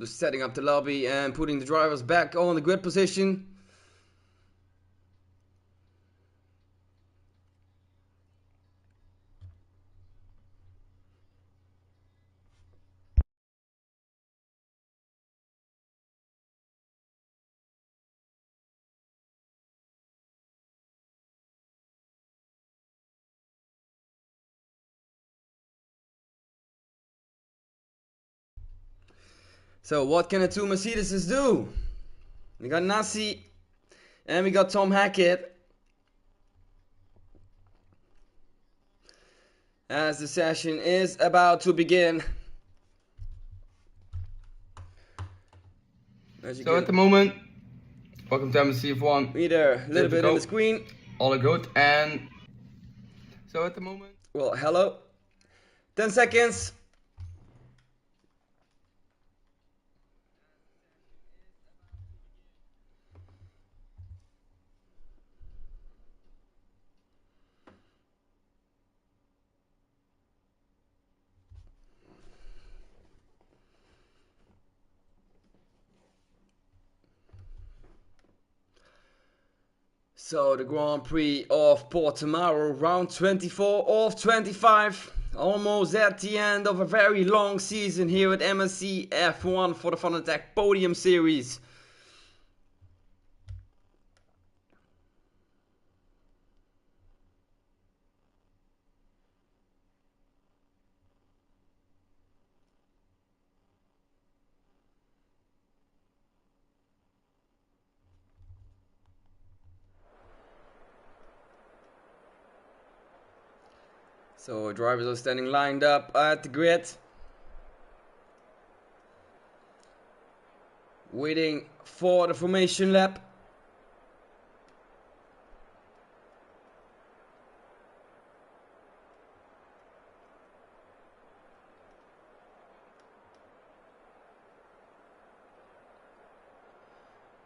S3: Just setting up the lobby and putting the drivers back on the grid position. So what can the two Mercedeses do? We got Nasi and we got Tom Hackett. As the session is about to begin.
S5: So at the moment, welcome to MSC F1.
S3: Either a little bit on the screen.
S5: All good, and so at the moment.
S3: Well, hello. 10 seconds. So the Grand Prix of Portimao, round 24 of 25. Almost at the end of a very long season here at MSC F1 for the Fanatec Podium series. So drivers are standing lined up at the grid, waiting for the formation lap.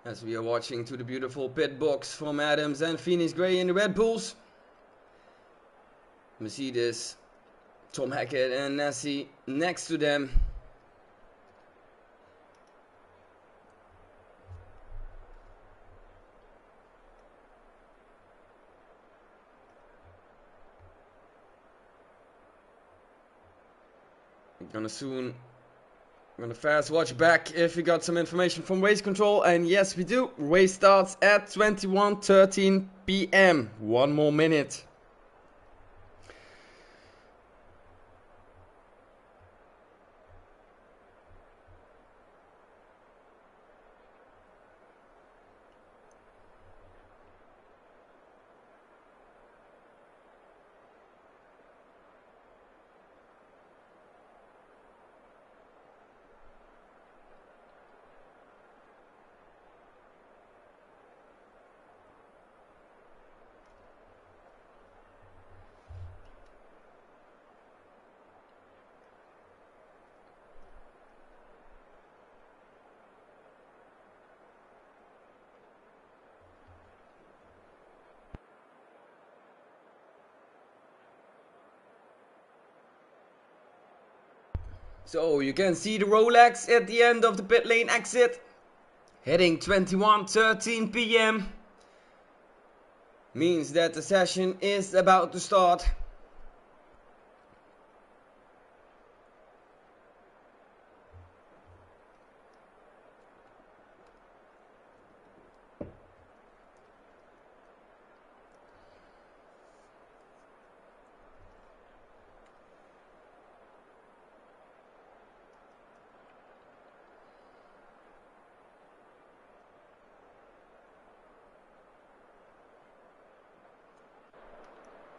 S3: As we are watching to the beautiful pit box from Adams and Phoenix Gray in the Red Bulls. Mercedes, Tom Hackett and Nessie next to them. We're gonna fast watch back if we got some information from race control, and yes we do. Race starts at 21:13 p.m. 1 more minute. So you can see the Rolex at the end of the pit lane exit, heading 21:13 p.m. Means that the session is about to start.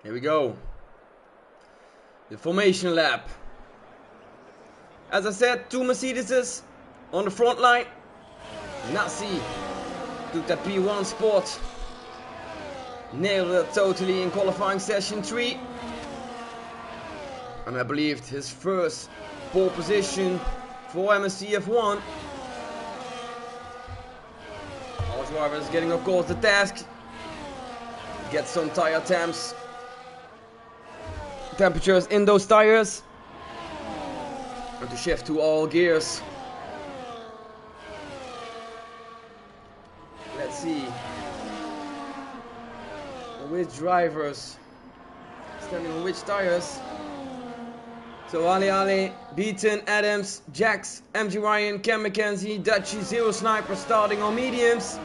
S3: Here we go. The formation lap. As I said, two Mercedeses on the front line. Nassi took that P1 spot. Nailed it totally in qualifying session 3. And I believe his first pole position for MSC F1. All drivers getting of course the task. Get some tire temperatures in those tires, and to shift to all gears. Let's see which drivers standing on which tires. So Ali, Beaton, Adams, Jax, MG Ryan, Cam McKenzie, Dutchy, Zero Sniper starting on mediums,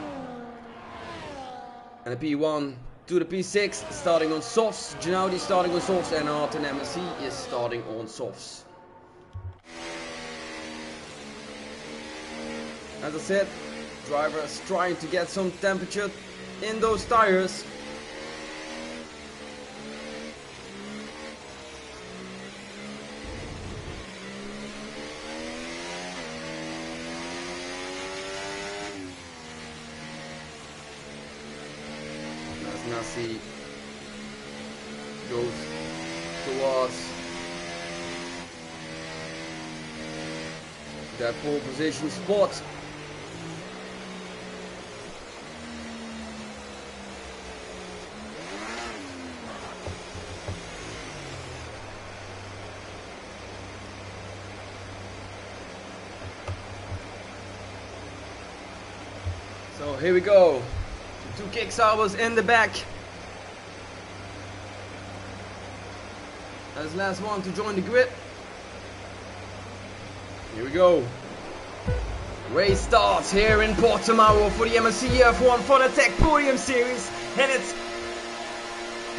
S3: and a P1 to the P6 starting on softs, Ginaudi starting on softs, and Arten MSC is starting on softs. As I said, drivers trying to get some temperature in those tires. Nassi goes towards that pole position spot. So here we go. Two kick-salvos in the back. As last one to join the grid. Here we go. Race starts here in Portimao for the MSC F1 Fanatec Podium Series, and it's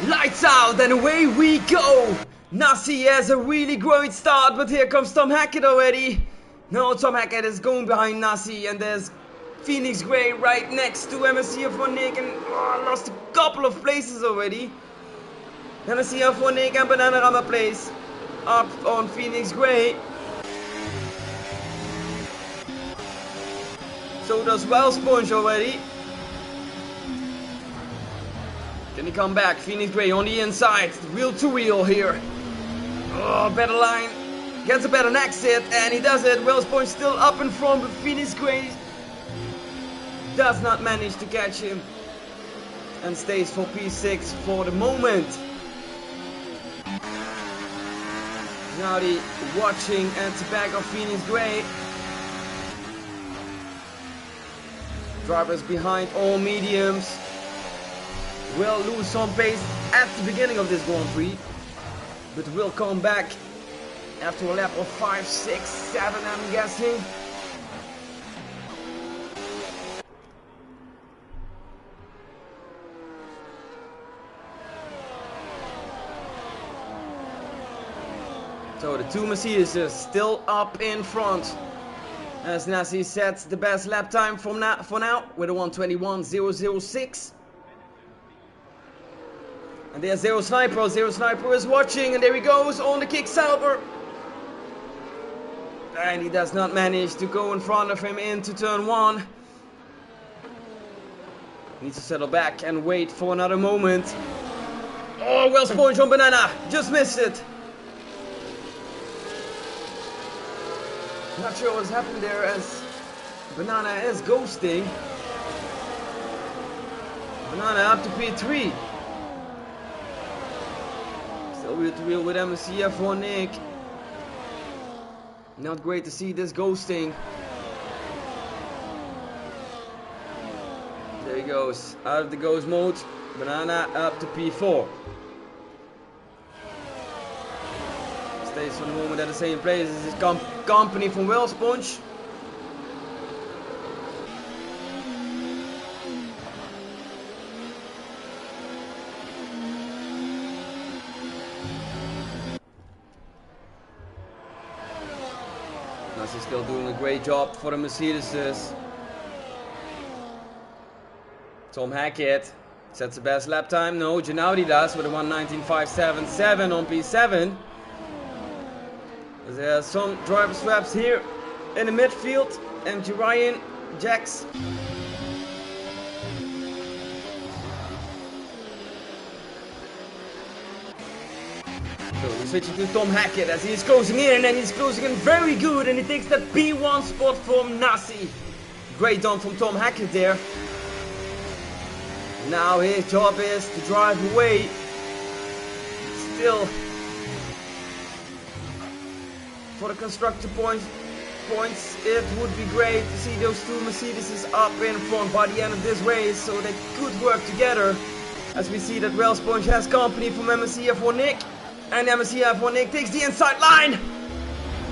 S3: lights out and away we go. Nasi has a really great start, but here comes Tom Hackett already. No, Tom Hackett is going behind Nasi, and there's Phoenix Gray right next to MSC F1 Nick, and lost a couple of places already. MSC F1 Nick and Banana Rama place up on Phoenix Gray. So does Wellsponge already. Can he come back? Phoenix Gray on the inside. Wheel to wheel here. Oh, better line. Gets a better exit and he does it. Wellsponge still up in front, but Phoenix Gray does not manage to catch him. And stays for P6 for the moment. Now the watching at the back of Phoenix Gray. Drivers behind all mediums will lose some pace at the beginning of this Grand Prix, but will come back after a lap of 5, 6, 7 I'm guessing. So the two Mercedes are still up in front. As Nasi sets the best lap time for now with a 1:21.006. And there's Zero Sniper. Zero Sniper is watching, and there he goes on the kick salver. And he does not manage to go in front of him into turn 1. Needs to settle back and wait for another moment. Oh, Wellsponge on Banana. Just missed it. Not sure what's happened there as Banana is ghosting. Banana up to P3. Still wheel to wheel with MSC F1 Nick. Not great to see this ghosting. There he goes, out of the ghost mode. Banana up to P4. Stays for the moment at the same place as his company from Wellsponge. Nasi still doing a great job for the Mercedes. Tom Hackett sets the best lap time. No, Gennady does with a 1:19.577 on P7. There are some driver swaps here in the midfield. MG Ryan, Jax. So we're switching to Tom Hackett as he's closing in, and he's closing in very good, and he takes that P1 spot from Nasi. Great done from Tom Hackett there. Now his job is to drive away. Still, for the constructor points, it would be great to see those two Mercedes up in front by the end of this race, so they could work together. As we see that Wellsponge has company from MSC F1 Nick, and MSC F1 Nick takes the inside line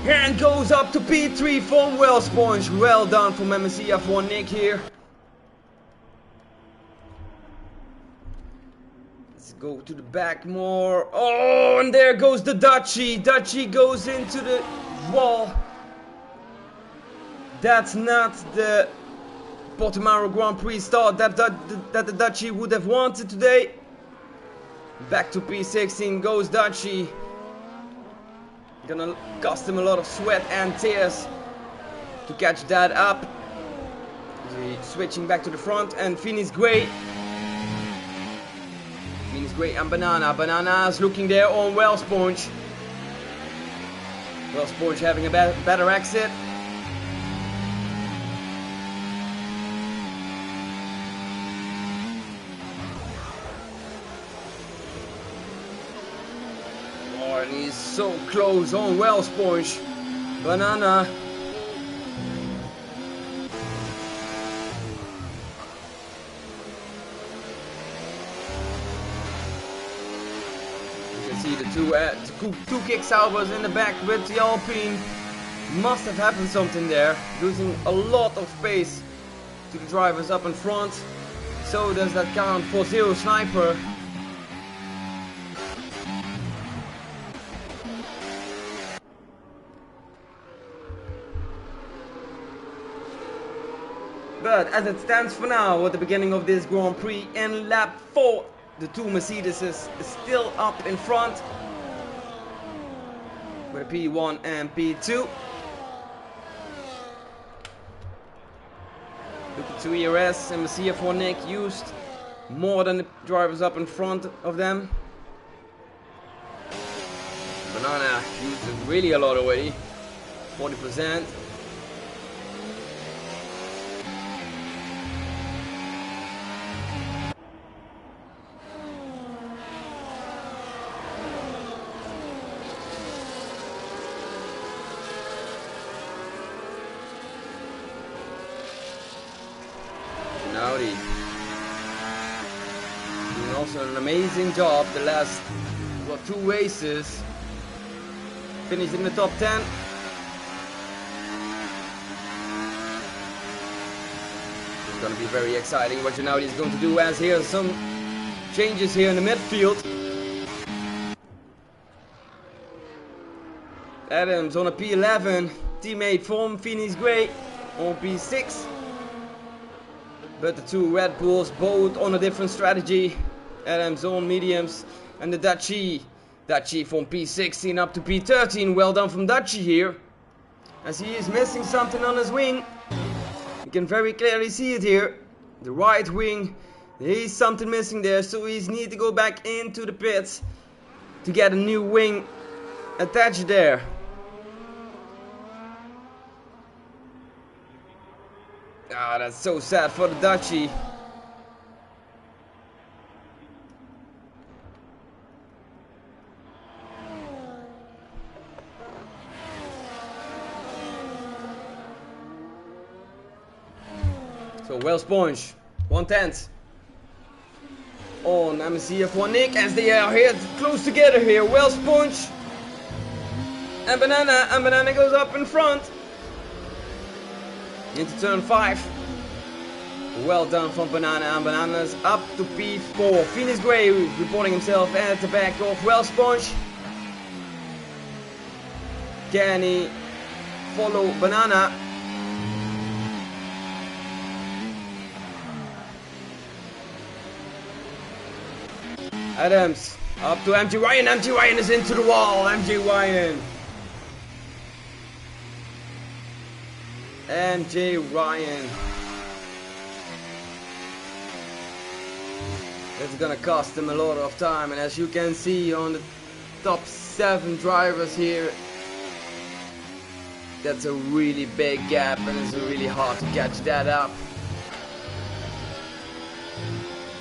S3: and goes up to P3 from Wellsponge. Well done from MSC F1 Nick here. Let's go to the back more. Oh, and there goes the Dutchie. Dutchie goes into the wall. That's not the Portimao Grand Prix start that the Dutchie would have wanted today. Back to P16 goes Dutchie. Gonna cost him a lot of sweat and tears to catch that up. He's switching back to the front, and Phoenix Gray. Phoenix Gray and Banana. Banana's looking there on Wellsponge. Wellsponge having a better exit. Oh, and he's so close on Wellsponge. Banana. see the two kick salvos in the back with the Alpine. Must have happened something there, losing a lot of space to the drivers up in front. So does that count for 0 sniper. But as it stands for now, at the beginning of this Grand Prix, in lap 4, the two Mercedes is still up in front with a P1 and P2. Look at 2 ERS and Messiah for Nick used more than the drivers up in front of them. Banana used it really a lot already, 40%. Audi doing also an amazing job the last 2 races, finished in the top 10. It's going to be very exciting what Audi is going to do, as here are some changes here in the midfield. Adams on a P11, teammate from Phoenix Gray on P6. But the two Red Bulls both on a different strategy. Adams on mediums and the Dutchie from P16 up to P13. Well done from Dutchie here, as he is missing something on his wing. You can very clearly see it here. The right wing, there is something missing there, so he needs to go back into the pits to get a new wing attached there. Ah, that's so sad for the Dutchie. So well Sponge, 1/10 on MSCF for Nick, as they are here close together here. Well Sponge and Banana goes up in front into turn 5. Well done from Banana, and Banana's up to P4. Phoenix Gray reporting himself at the back of Well Sponge. Can he follow Banana? Adams up to MG Ryan. MG Ryan is into the wall. MG Ryan. It's gonna cost him a lot of time, and as you can see on the top 7 drivers here, that's a really big gap, and it's really hard to catch that up.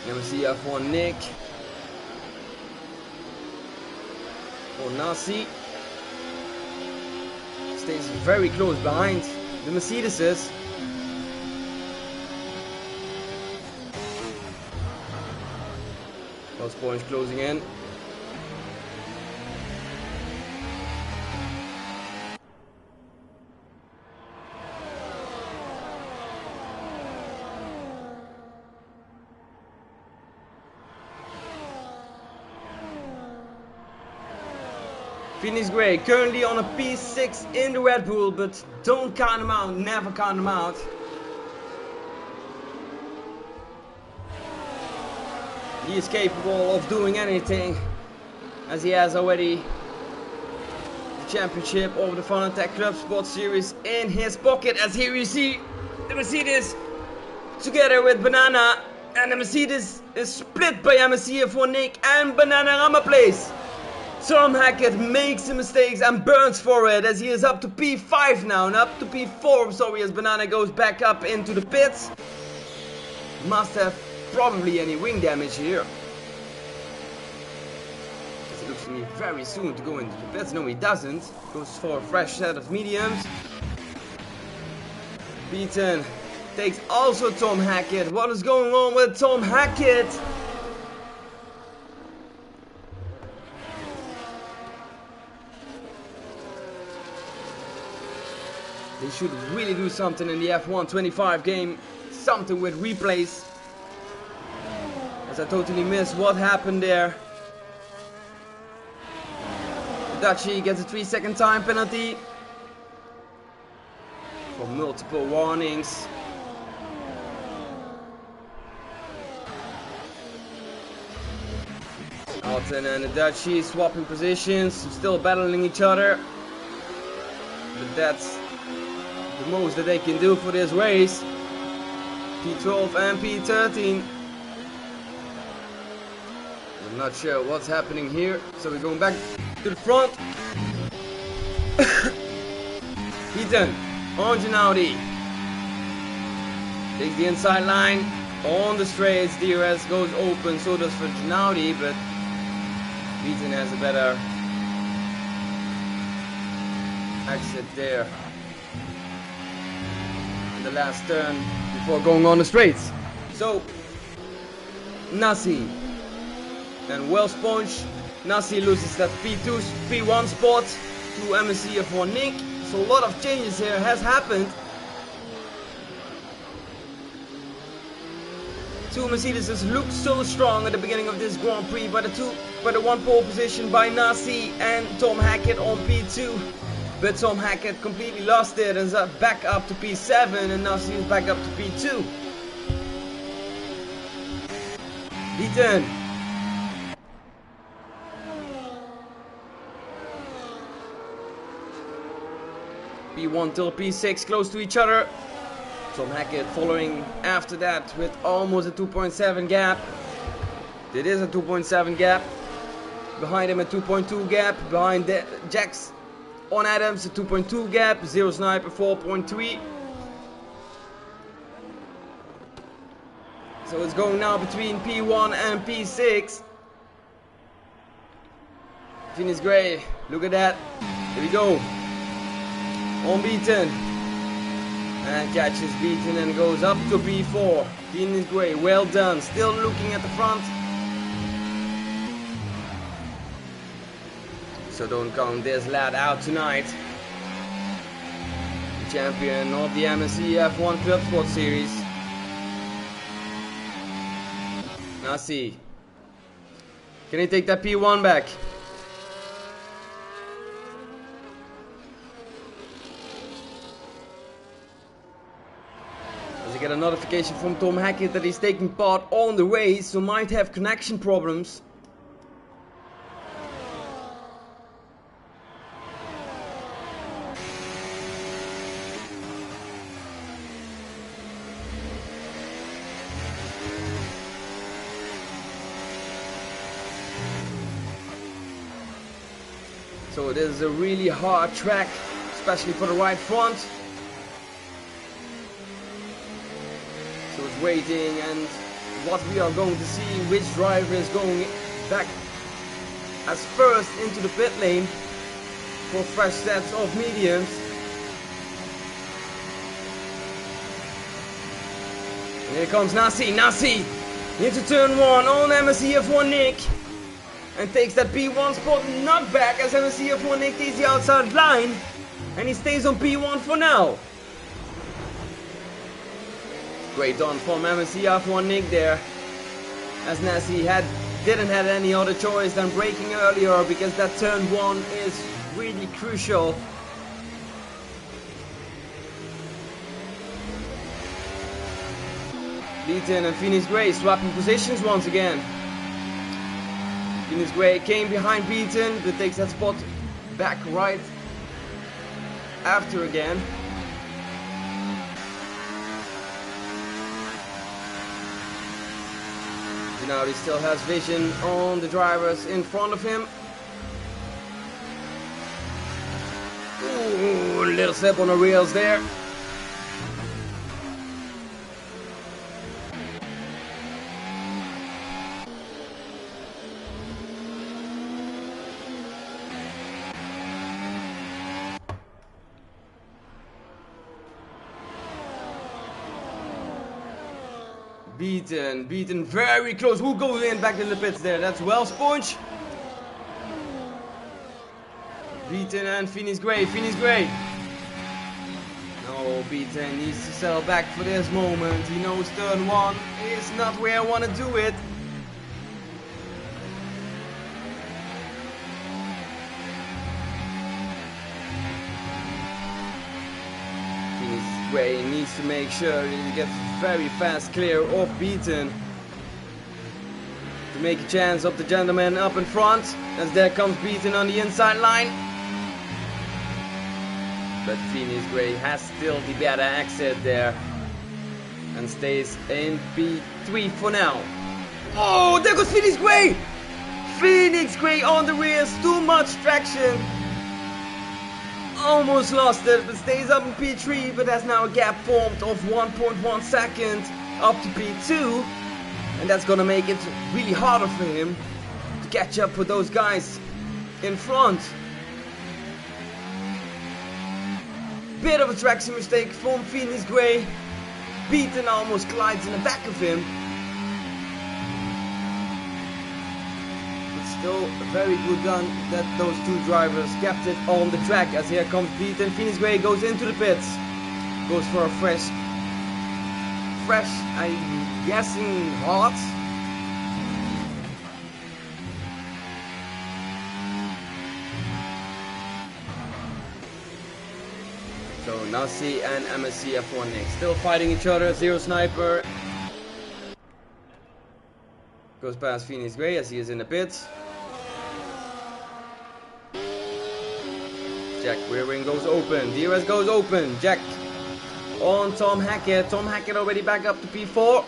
S3: Then we see for Nick, for Nasi, stays very close behind the Mercedeses. Those points closing in. Phoenix Gray currently on a P6 in the Red Bull, but don't count him out, never count him out. He is capable of doing anything, as he has already the championship over the Fanatec Club Sports Series in his pocket. As here you see the Mercedes together with Banana, and the Mercedes is split by MSC for Nick and Banana Rama place. Tom Hackett makes the mistakes and burns for it, as he is up to P5 now, and up to P4, sorry, as Banana goes back up into the pits. Must have probably any wing damage here. It looks to me very soon to go into the pits. No, he doesn't. Goes for a fresh set of mediums. Beaten takes also Tom Hackett. What is going on with Tom Hackett? They should really do something in the F1 25 game. Something with replays. As I totally missed what happened there. Dutchie gets a 3-second time penalty. For multiple warnings. Alton and the Dutchie swapping positions. Still battling each other. But that's the most that they can do for this race. P12 and P13. I'm not sure what's happening here, so we're going back to the front. P10 on Gennady. Takes the inside line on the straights. DRS goes open, so does for Gennady, but P10 has a better exit there in the last turn before going on the straights. So Nasi and well sponge. Nasi loses that P2, P1 spot to MSC F1 Nick. So a lot of changes here has happened. Two Mercedes looked so strong at the beginning of this Grand Prix, by the one pole position by Nasi and Tom Hackett on P2. But Tom Hackett completely lost it and is back up to P7, and Nasi is back up to P2. Beaten. P1 till P6 close to each other. Tom Hackett following after that with almost a 2.7 gap. It is a 2.7 gap. Behind him a 2.2 gap. Behind Jax on Adams a 2.2 gap. Zero Sniper 4.3. So it's going now between P1 and P6. Phoenix Gray, look at that. Here we go. Unbeaten. And catches Beaten and goes up to P4. Phoenix Gray, well done. Still looking at the front. So don't count this lad out tonight. The champion of the MSC F1 Club Sport Series. Nasi. Can he take that P1 back? Get a notification from Tom Hackett that he's taking part on the race, so might have connection problems. So it is a really hard track, especially for the right front. So it's waiting, and what we are going to see, which driver is going back as first into the pit lane for fresh sets of mediums. And here comes Nasi. Nasi into turn 1 on MSC F1 Nick. And takes that P1 spot, not back as MSC F1 Nick takes the outside line. And he stays on P1 for now. Great done from MSC F1 Nick there. As Nasi didn't have any other choice than braking earlier, because that turn 1 is really crucial. Beaten and Phoenix Gray swapping positions once again. Phoenix Gray came behind Beaten, but takes that spot back right after again. Now he still has vision on the drivers in front of him. Ooh, a little step on the rails there. Beaten very close. Who goes in back in the pits there? That's well Sponge. Beaten and Phoenix Gray. Phoenix Gray Oh, Beaton needs to settle back for this moment. He knows turn 1 is not where I want to do it. Way needs to make sure he gets very fast clear of Beaton to make a chance of the gentleman up in front, as there comes Beaton on the inside line. But Phoenix Gray has still the better exit there and stays in P3 for now. Oh, there goes Phoenix Gray! Phoenix Gray on the rears, too much traction. Almost lost it, but stays up in P3, but has now a gap formed of 1.1 seconds up to P2, and that's gonna make it really harder for him to catch up with those guys in front. Bit of a traction mistake from Phoenix Gray. Beaton almost glides in the back of him. Still very good done that those two drivers kept it on the track, as here comes Beaton. Phoenix Gray goes into the pits, goes for a fresh, I'm guessing hot. So Nasi and MSC F1 next, still fighting each other. Zero Sniper goes past Phoenix Gray as he is in the pits. Jack rear wing goes open, DRS goes open, Jack on Tom Hackett. Tom Hackett already back up to P4.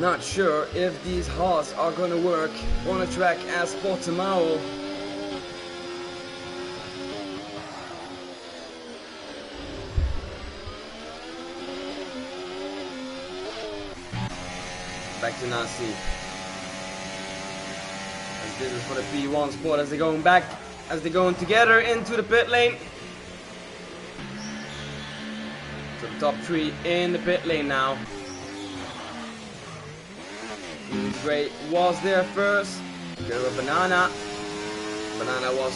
S3: Not sure if these Haas are gonna work on a track as Portimao. Back to Nasi. As this is for the P1 spot, as they're going back, as they're going together into the pit lane. So the top 3 in the pit lane now. Gray was there first. Go with Banana. Banana was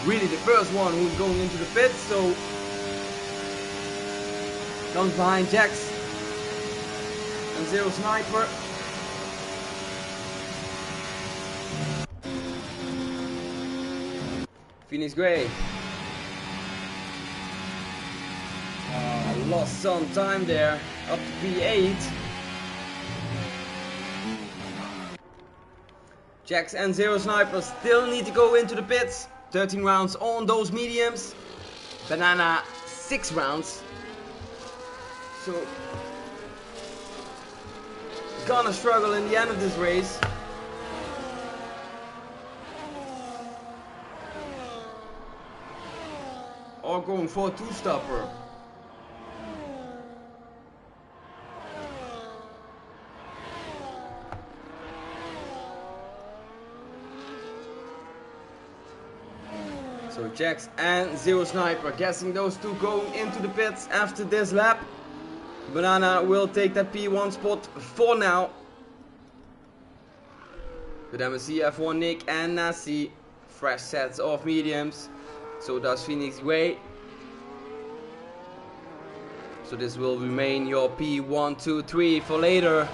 S3: really the first one who's going into the pit, so comes behind Jax and Zero Sniper. Phoenix Gray lost some time there, up to P8. Jax and Zero Sniper still need to go into the pits. 13 rounds on those mediums. Banana 6 rounds. So gonna struggle in the end of this race. Or going for a 2-stopper. So Jax and Zero Sniper, guessing those two going into the pits after this lap. Banana will take that P1 spot for now. But then we see F1 Nick and Nasi, fresh sets of mediums. So does Phoenix Gray. So this will remain your P1, 2, 3 for later.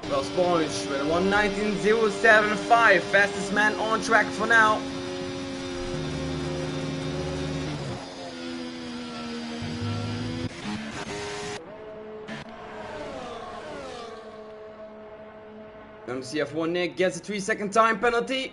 S3: Well, Sponge with a 1:19.075, fastest man on track for now. MCF1 Nick gets a 3-second time penalty.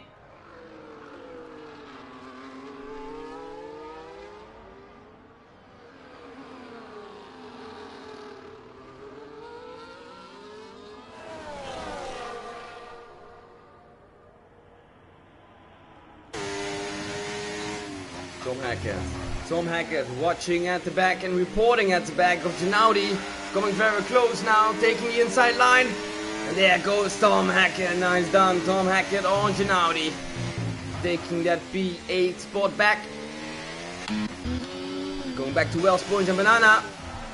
S3: Tom Hackett watching at the back and reporting at the back of Gennady. coming very close now, taking the inside line. And there goes Tom Hackett. Nice done, Tom Hackett on Ginaudi. Taking that P8 spot back. Going back to Wells Point and Banana.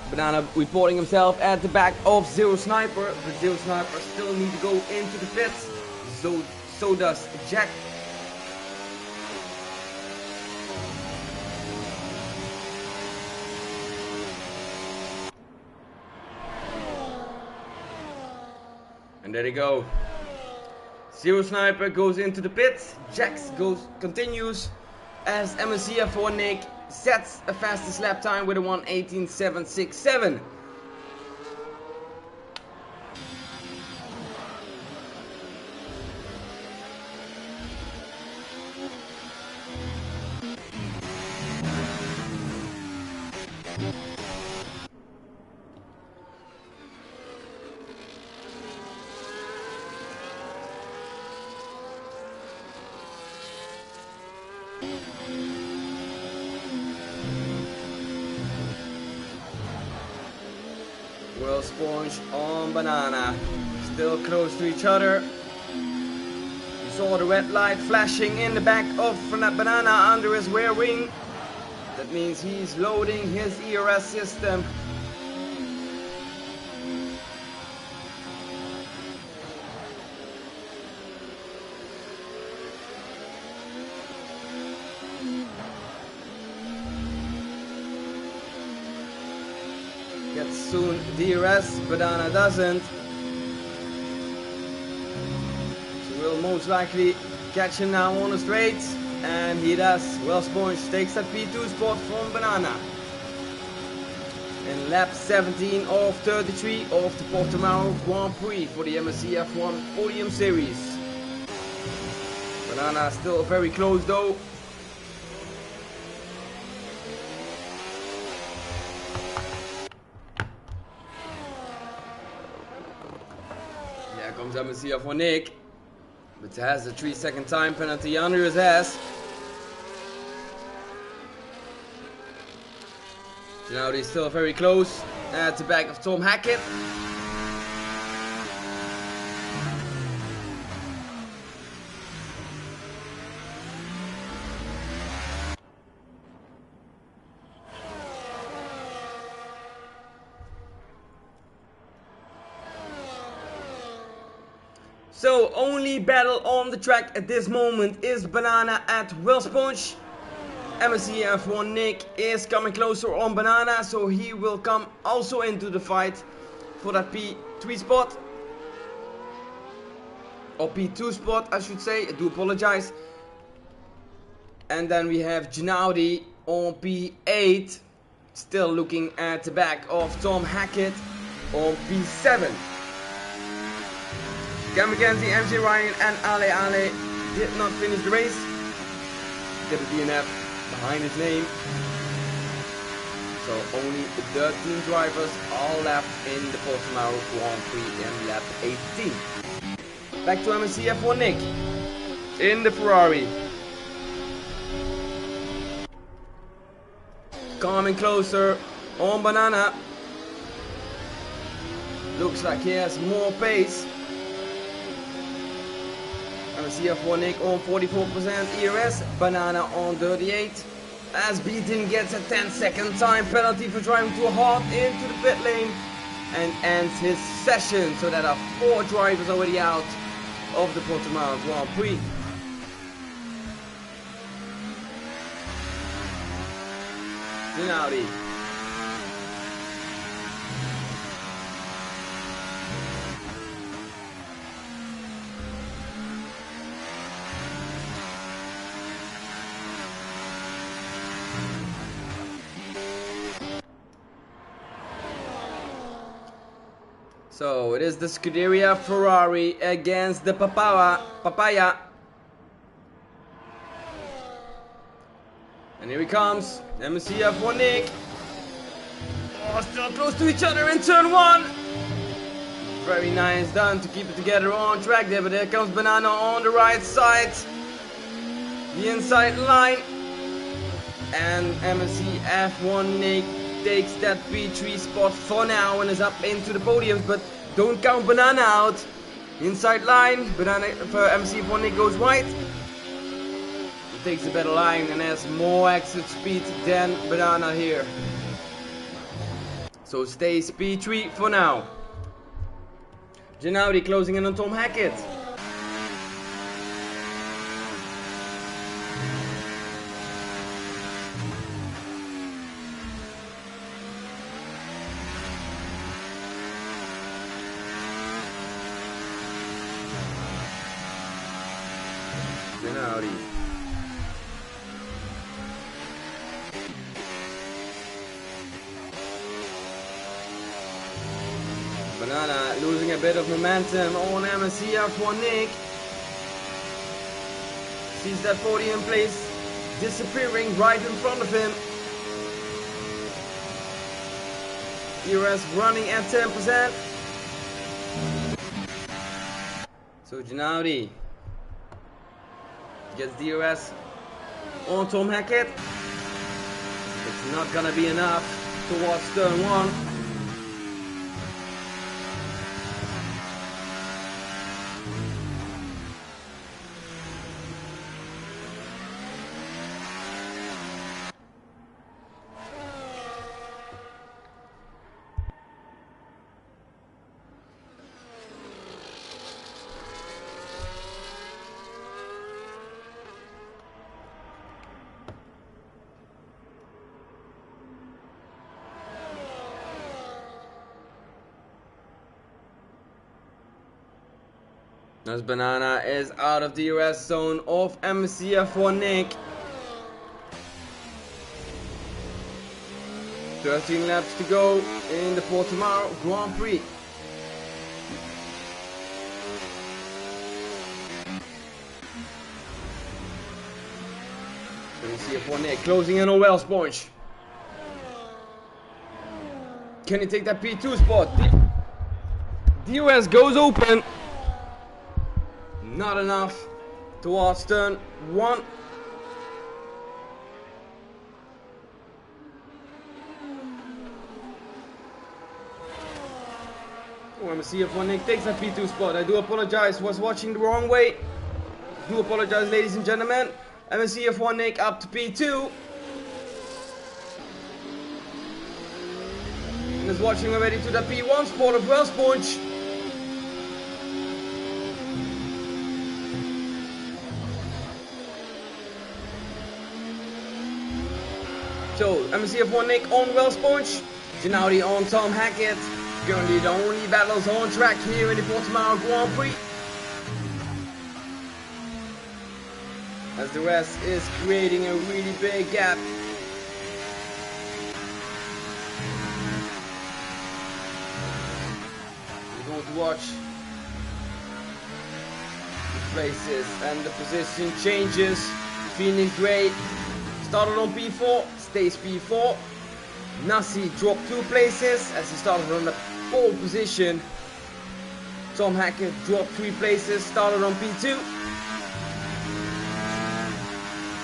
S3: Banana reporting himself at the back of Zero Sniper. But Zero Sniper still need to go into the pits. So does Jack. And there they go. Zero Sniper goes into the pits. Jax continues as MSCF4 Nick sets a fastest lap time with a 1:18.767. Will Sponge on Banana, still close to each other. You saw the red light flashing in the back of Banana under his rear wing. That means he's loading his ERS system. Gets soon DRS, Banana doesn't. So we'll most likely catch him now on the straights, and he does. Well, Sponge takes that P2 spot from Banana. In lap 17 of 33 of the Portimao Grand Prix for the MSC F1 Podium Series. Banana still very close though. Comes MSCF for Nick, but has a 3-second time penalty under his ass. So now he's still very close at the back of Tom Hackett. So only battle on the track at this moment is Banana at Will Sponge. MSC F1 Nick is coming closer on Banana, so he will come also into the fight for that P3 spot. Or P2 spot I should say, I do apologize. And then we have Ginaudi on P8, still looking at the back of Tom Hackett on P7. Cam McKenzie, MJ Ryan and Ale did not finish the race. Did a DNF behind his name. So only 13 drivers are left in the Portimao Grand Prix in lap 18. Back to MSC F1 Nick in the Ferrari. Coming closer on Banana. Looks like he has more pace. MSCF1 Nick on 44% ERS, Banana on 38. As Beaton gets a 10-second time penalty for driving too hard into the pit lane and ends his session. So there are 4 drivers already out of the Portimao Grand Prix. Ginaudi. So it is the Scuderia Ferrari against the Papaya. And here he comes, MSCF1 Nick. Oh, still close to each other in turn 1. Very nice done to keep it together on track there, but there comes Banana on the right side. The inside line. And MSCF1 Nick takes that P3 spot for now and is up into the podiums, but don't count Banana out. Inside line, Banana for MC4 Nick goes wide. He takes a better line and has more exit speed than Banana here. So stays P3 for now. Gennady closing in on Tom Hackett. Gennady. Banana losing a bit of momentum on MSCR for Nick. Sees that podium place disappearing right in front of him. DRS running at 10%. So Gennady gets DRS on Tom Hackett. It's not gonna be enough towards turn 1. As Banana is out of the US zone of MCF for Nick. 13 laps to go in the Portimão Grand Prix. MCF for Nick closing in on Wellsponge. Can he take that P2 spot? DRS goes open. Not enough towards turn 1. Oh, MCF for Nick takes that P2 spot. I do apologize, was watching the wrong way. Do apologize, ladies and gentlemen. MCF for Nick up to P2. And is watching already to the P1 spot of Wellsponge. So, MCF1 Nick on Wellsponge, Gennady on Tom Hackett. Currently the only battles on track here in the Portimão Grand Prix. As the rest is creating a really big gap. We're going to watch the places and the position changes. Phoenix Gray started on P4. Stays P4. Nasi dropped 2 places as he started on the pole position. Tom Hackett dropped 3 places, started on P2.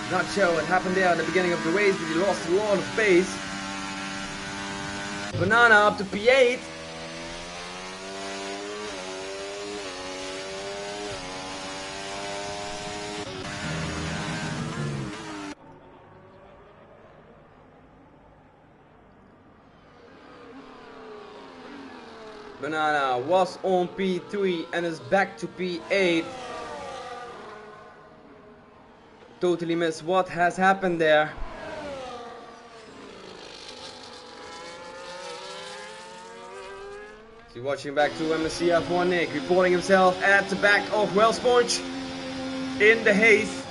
S3: Not sure what happened there at the beginning of the race, but he lost a lot of pace. Banana up to P8. Banana was on P3 and is back to P8. Totally missed what has happened there. So watching back to MSCF1 Nick, reporting himself at the back of Wellsponge in the haze.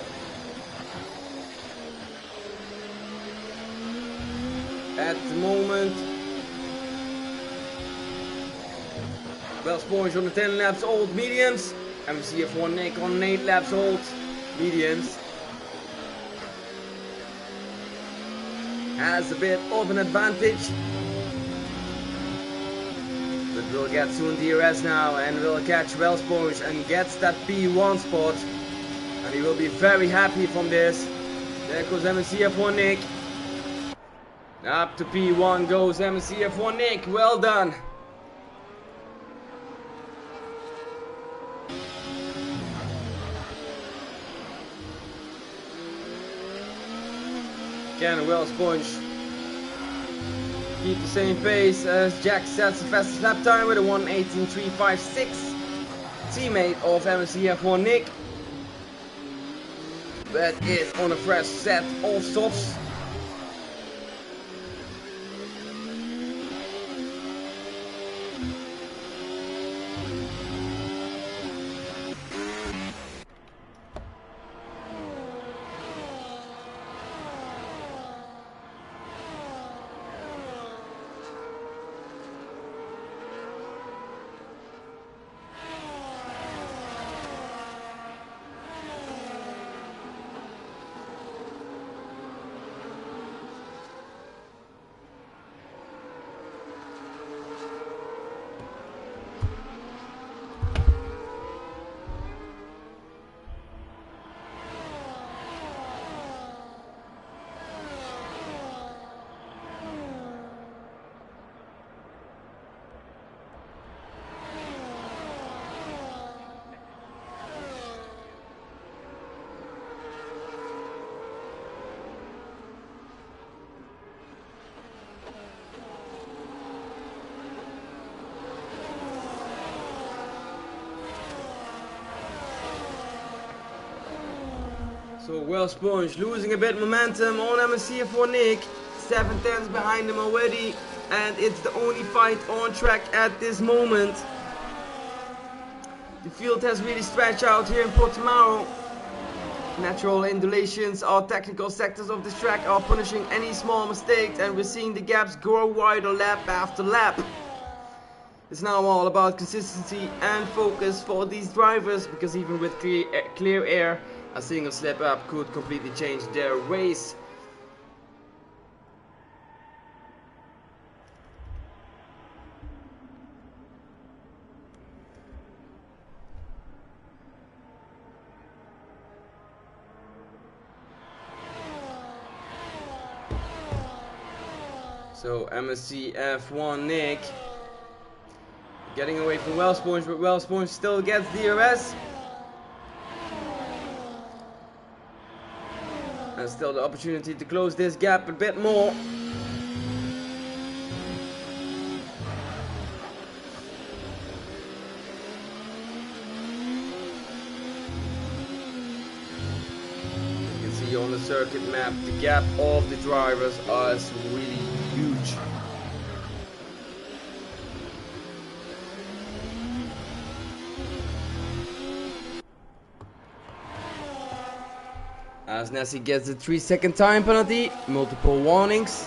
S3: At the moment, Wellsponge on the 10 laps old mediums. MCF1 Nick on 8 laps old mediums. Has a bit of an advantage. But will get soon DRS now and will catch Wellsponge and gets that P1 spot. And he will be very happy from this. There goes MCF1 Nick. Up to P1 goes MCF1 Nick, well done. Again, well Sponge. Keep the same pace as Jack sets the fastest lap time with a 1:18.356. Teammate of MCF1 Nick. That is on a fresh set of softs. So well Sponge losing a bit momentum on MCF1 Nick. 7 tenths behind him already, and it's the only fight on track at this moment. The field has really stretched out here in Portimao. Natural undulations or technical sectors of this track are punishing any small mistakes, and we're seeing the gaps grow wider lap after lap. It's now all about consistency and focus for these drivers, because even with clear air, a single slip up could completely change their race. So MSCF1 Nick getting away from Wellsponge, but Wellsponge still gets DRS. And still the opportunity to close this gap a bit more. You can see on the circuit map the gap of the drivers is really huge. As Nessie gets the 3-second time penalty, multiple warnings.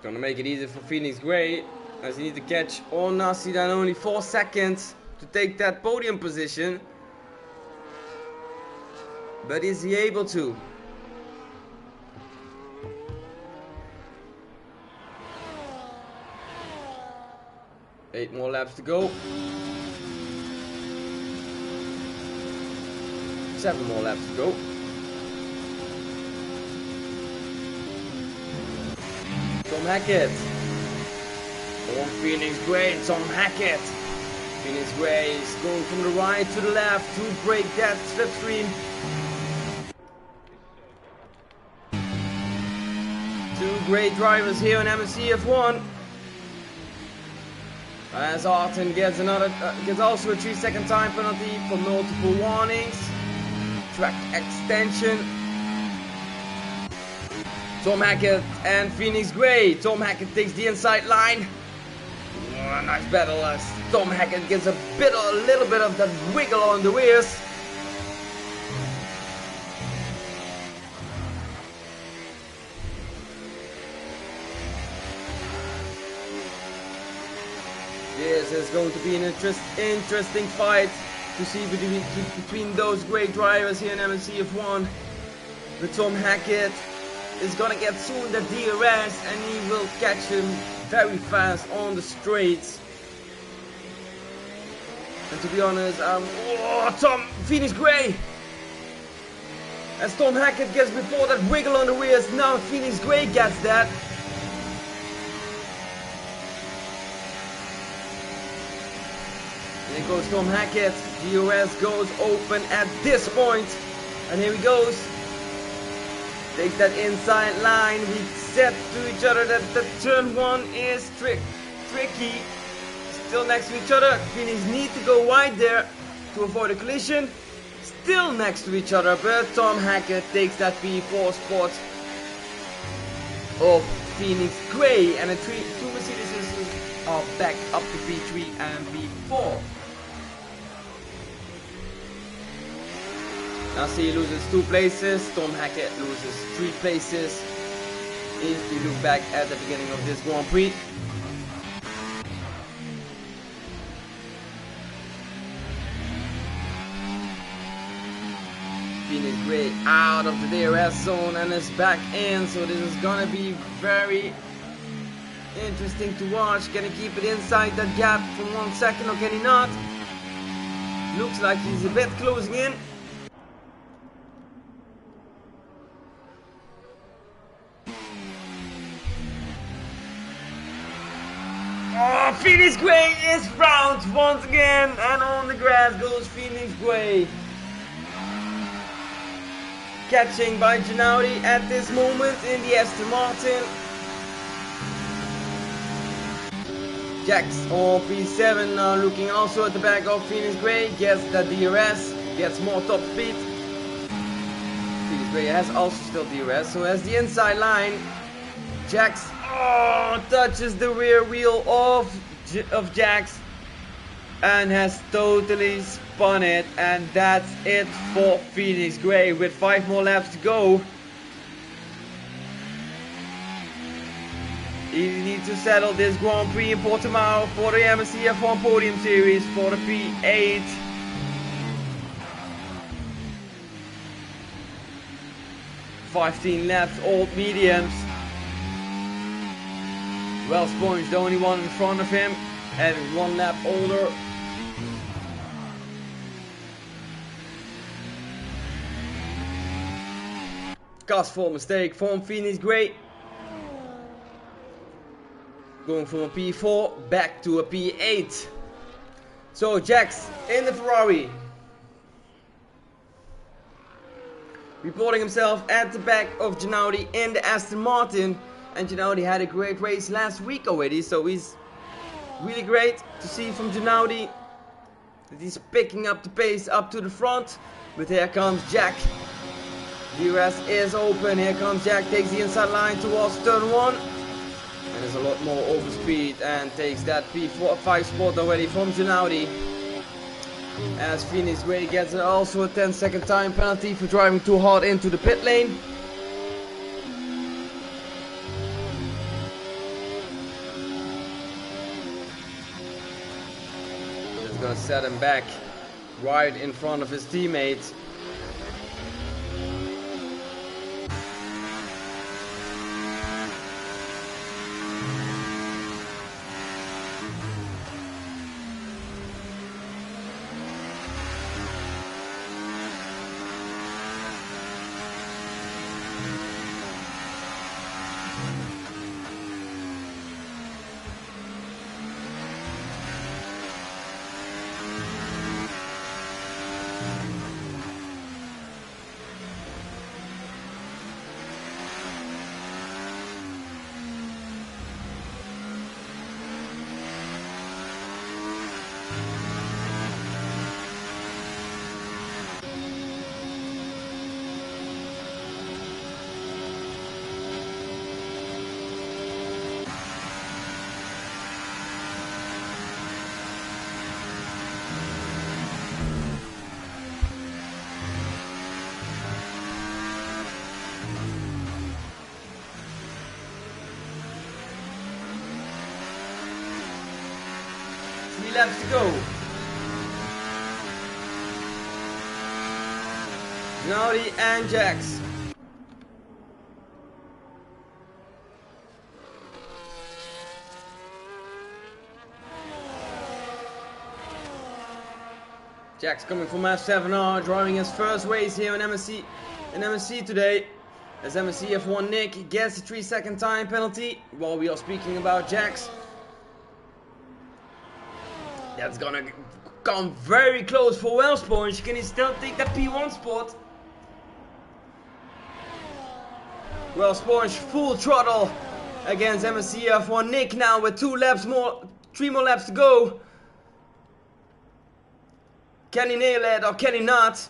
S3: Gonna make it easy for Phoenix Gray, as he needs to catch on Nassi then only 4 seconds to take that podium position. But is he able to? Eight more laps to go. 7 more laps to go. Tom Hackett. On Phoenix Gray, Tom Hackett. Phoenix Gray is going from the right to the left to break that slipstream. Two great drivers here on MSCF1. As Arten gets also a 3-second time penalty for multiple warnings. Track extension. Tom Hackett and Phoenix Gray. Tom Hackett takes the inside line. Oh, nice battle as Tom Hackett gets a little bit of that wiggle on the rears. This is going to be an interesting fight to see between those great drivers here in MSCF1. But Tom Hackett is gonna get soon the DRS and he will catch him very fast on the straights. And to be honest, Phoenix Gray! As Tom Hackett gets before that wiggle on the rears, now Phoenix Gray gets that. Here goes Tom Hackett. DRS goes open at this point. And here he goes. Takes that inside line. We said to each other that the turn 1 is tricky. Still next to each other. Phoenix need to go wide there to avoid a collision. Still next to each other, but Tom Hackett takes that P4 spot of Phoenix Gray, and the two Mercedes are back up to P3 and P4. Now see, he loses 2 places, Tom Hackett loses 3 places. If you look back at the beginning of this Grand Prix. Phoenix Gray out of the DRS zone and is back in, so this is gonna be very interesting to watch. Can he keep it inside that gap for 1 second or can he not? Looks like he's a bit closing in. Oh, Phoenix Gray is round once again, and on the grass goes Phoenix Gray. Catching by Gennady at this moment in the Aston Martin. Jax on P7 now looking also at the back of Phoenix Gray. Gets the DRS, gets more top speed. Phoenix Gray has also still DRS, so has the inside line. Jax touches the rear wheel of Jax and has totally spun it, and that's it for Phoenix Gray with 5 more laps to go. He needs to settle this Grand Prix in Portimao for the MSC F1 Podium Series for the P8. "15 laps, old mediums." Well, Sponge, the only one in front of him, and 1 lap older. Cast for mistake from Phoenix Gray. Going from a P4 back to a P8. So Jax in the Ferrari. Reporting himself at the back of Gennady in the Aston Martin. And Gennady had a great race last week already, so he's really great to see from Gennady that he's picking up the pace up to the front. But here comes Jack. DRS is open, here comes Jack, takes the inside line towards turn 1. And there's a lot more overspeed and takes that P5 spot already from Gennady. As Phoenix Gray gets also a 10-second time penalty for driving too hard into the pit lane. That's gonna set him back right in front of his teammates. Laps to go. Gennady and Jax. Jack's coming from F7R, driving his first race here in MSC today. As MSC F1 Nick gets a 3-second time penalty while we are speaking about Jack's. That's gonna come very close for Wellsponge. Can he still take that P1 spot? Wellsponge full throttle against MSC F1 Nick now with 3 more laps to go. Can he nail it or can he not?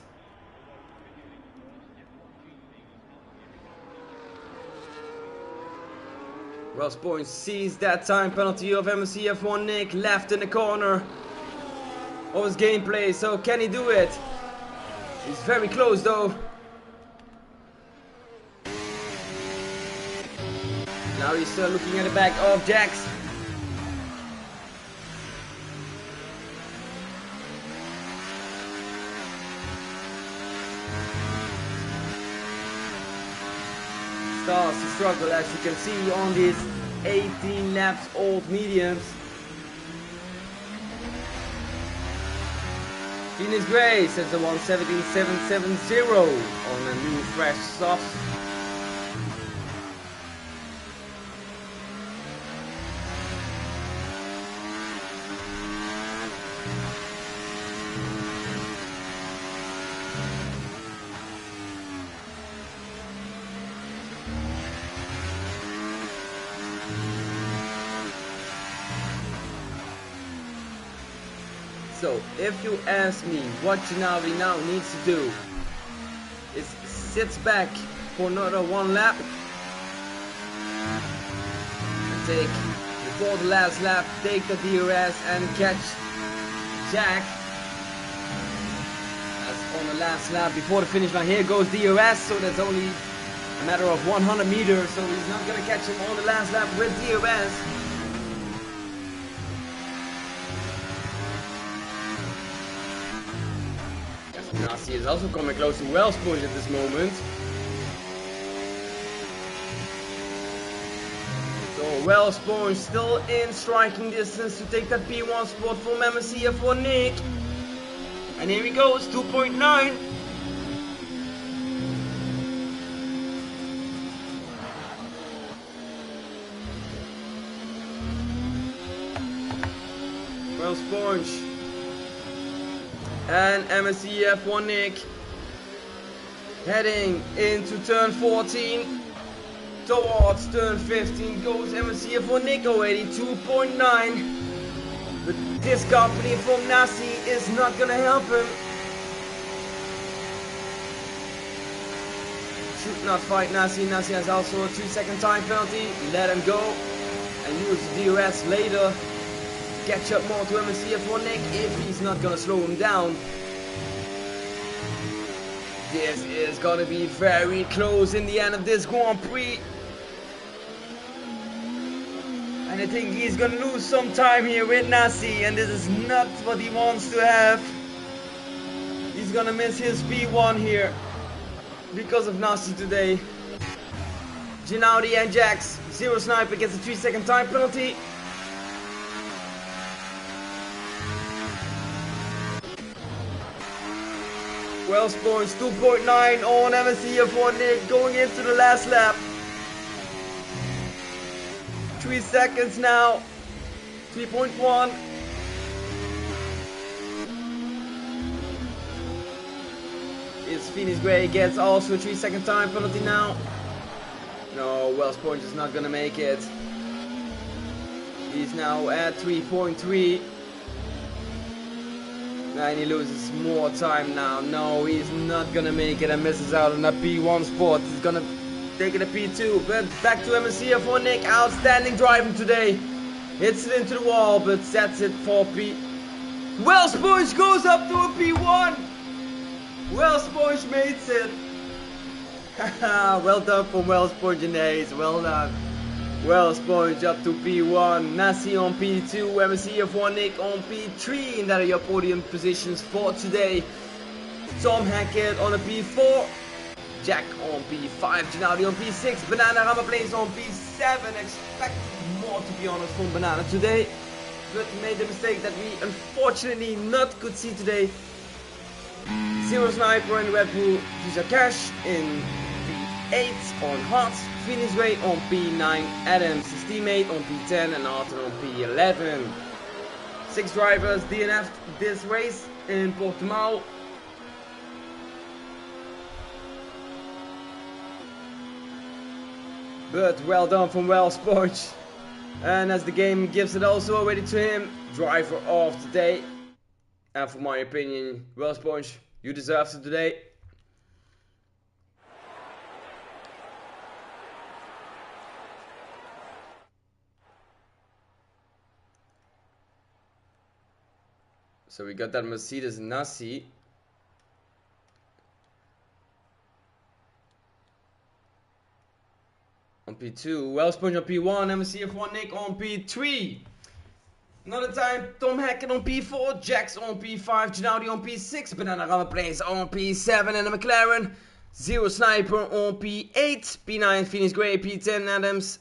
S3: Wellsponge sees that time penalty of MSC F1 Nick left in the corner of his gameplay, so can he do it? He's very close though. Now he's still looking at the back of Jax. Starts to struggle, as you can see on these 18 laps old mediums. Phoenix Gray sets a 1:17.770 on a new fresh softs. So, if you ask me what Gennady now needs to do, is sits back for another 1 lap and take, before the last lap, take the DRS and catch Jack. As on the last lap before the finish line, here goes DRS, so that's only a matter of 100 meters, so he's not gonna catch him on the last lap with DRS. Nasty is also coming close to Wellsponge at this moment. So Wellsponge still in striking distance to take that P1 spot from MSC F1 Nick. And here he goes, 2.9. Wellsponge and MSC F1 Nick heading into turn 14. Towards turn 15 goes MSC F1 Nick already, 2.9. But this company from Nasi is not gonna help him. Should not fight Nasi. Nasi has also a 2-second time penalty. Let him go and use the DRS later. Catch up more to MSC F1 Nick if he's not gonna slow him down. This is gonna be very close in the end of this Grand Prix. And I think he's gonna lose some time here with Nasi, and this is not what he wants to have. He's gonna miss his P1 here because of Nasi today. Gennady and Jax, Zero Sniper gets a 3-second time penalty. Wellsponge 2.9 on MSC F1 Nick going into the last lap. 3 seconds now. 3.1. Is Phoenix Gray gets also a 3-second time penalty now. No, Wellsponge is not gonna make it. He's now at 3.3. And he loses more time now. No, he's not gonna make it and misses out on that P1 spot. He's gonna take it a P2. But back to MSC F1 Nick. Outstanding driving today. Hits it into the wall, but sets it for P. Wellsponge goes up to a P1. Wellsponge makes it. Well done from Wellsponge and Ace. Well done. Wellsponge up to P1, Nasi on P2, MSC F1 Nick on P3, and that are your podium positions for today. Tom Hackett on a P4, Jack on P5, Gennady on P6, Banana Rama Plays on P7. Expect more, to be honest, from Banana today, but made the mistake that we unfortunately not could see today Zero Sniper and Red Bull Visa Cash in P8 on Hot, Phoenix Ray on P9, Adams his teammate on P10 and Arthur on P11. 6 drivers DNF'd this race in Portimao. But well done from Esports. And as the game gives it also already to him, driver of the day. And for my opinion, Esports, you deserve it today. So we got that Mercedes Nasi. On P2, Wellsponge on P1, MSC F1 Nick on P3. Another time, Tom Hackett on P4, Jax on P5, Ginaudi on P6, Banana Rubber Plays on P7 and the McLaren. Zero Sniper on P8, P9 Phoenix Gray, P10 Adams,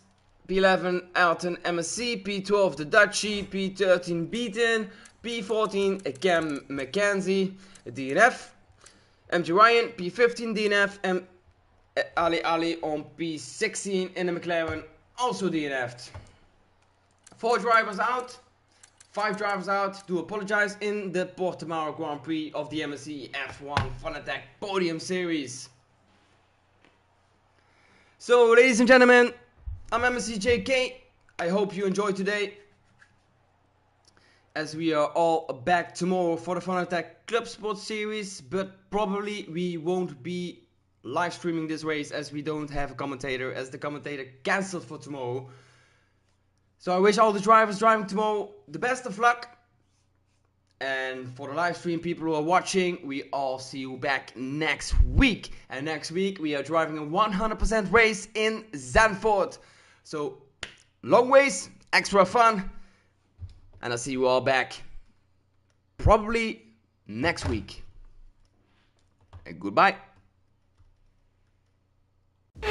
S3: P11 Elton MSC, P12 the Dutchie, P13 Beaton, P14 Cam McKenzie, DNF, MG Ryan, P15 DNF, and Ali on P16 in the McLaren, also DNF'd. 4 drivers out, 5 drivers out, do apologize, in the Portimao Grand Prix of the MSC F1 Fanatec Podium Series. So ladies and gentlemen, I'm MSC JK, I hope you enjoyed today. As we are all back tomorrow for the Fanatec Club Sports Series, but probably we won't be live streaming this race as we don't have a commentator, as the commentator cancelled for tomorrow. So I wish all the drivers driving tomorrow the best of luck. And for the live stream people who are watching, we all see you back next week. And next week we are driving a 100% race in Zandvoort. So long race, extra fun. And I'll see you all back probably next week. And goodbye.
S6: I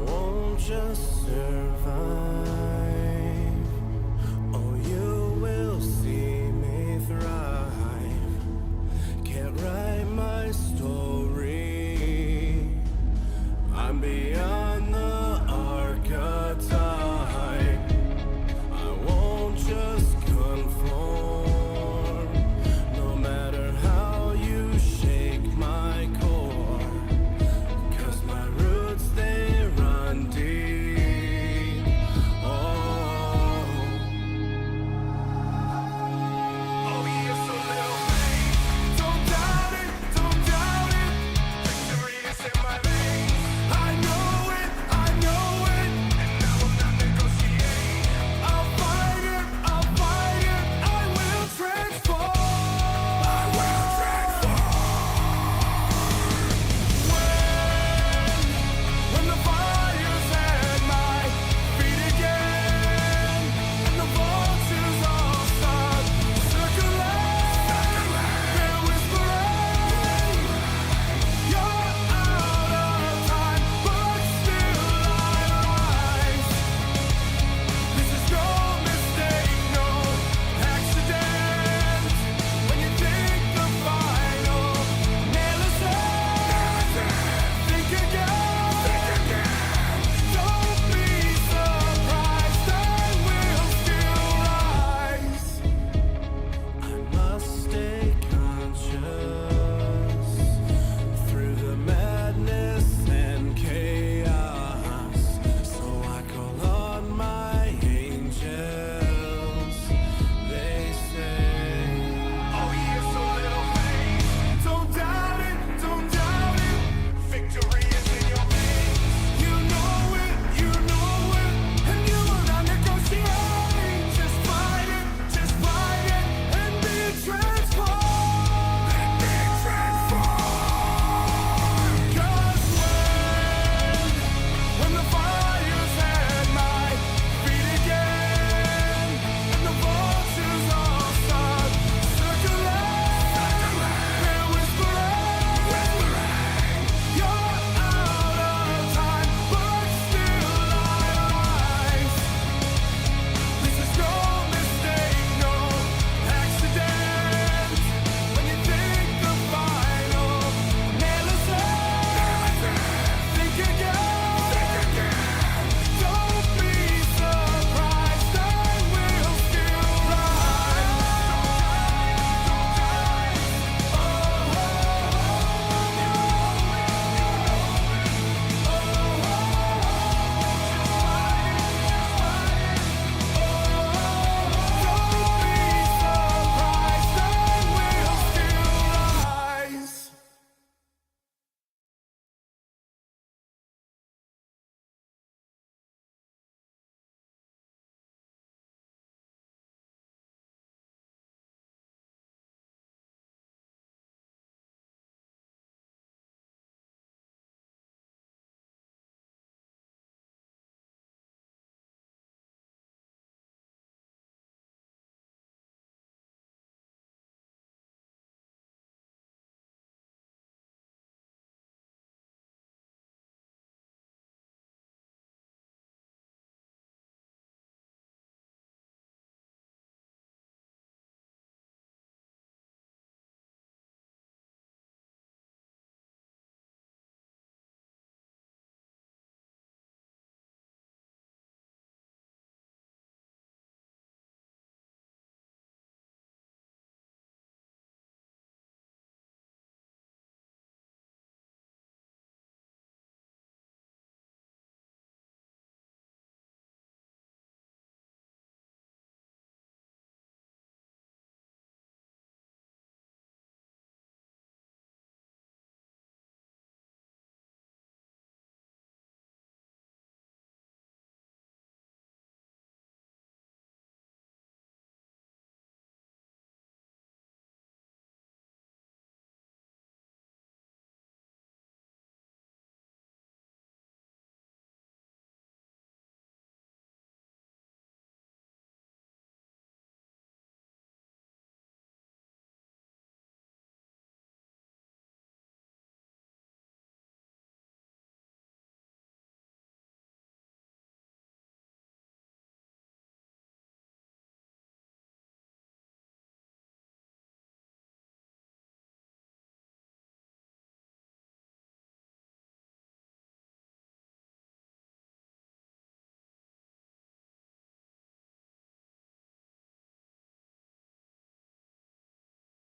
S6: won't just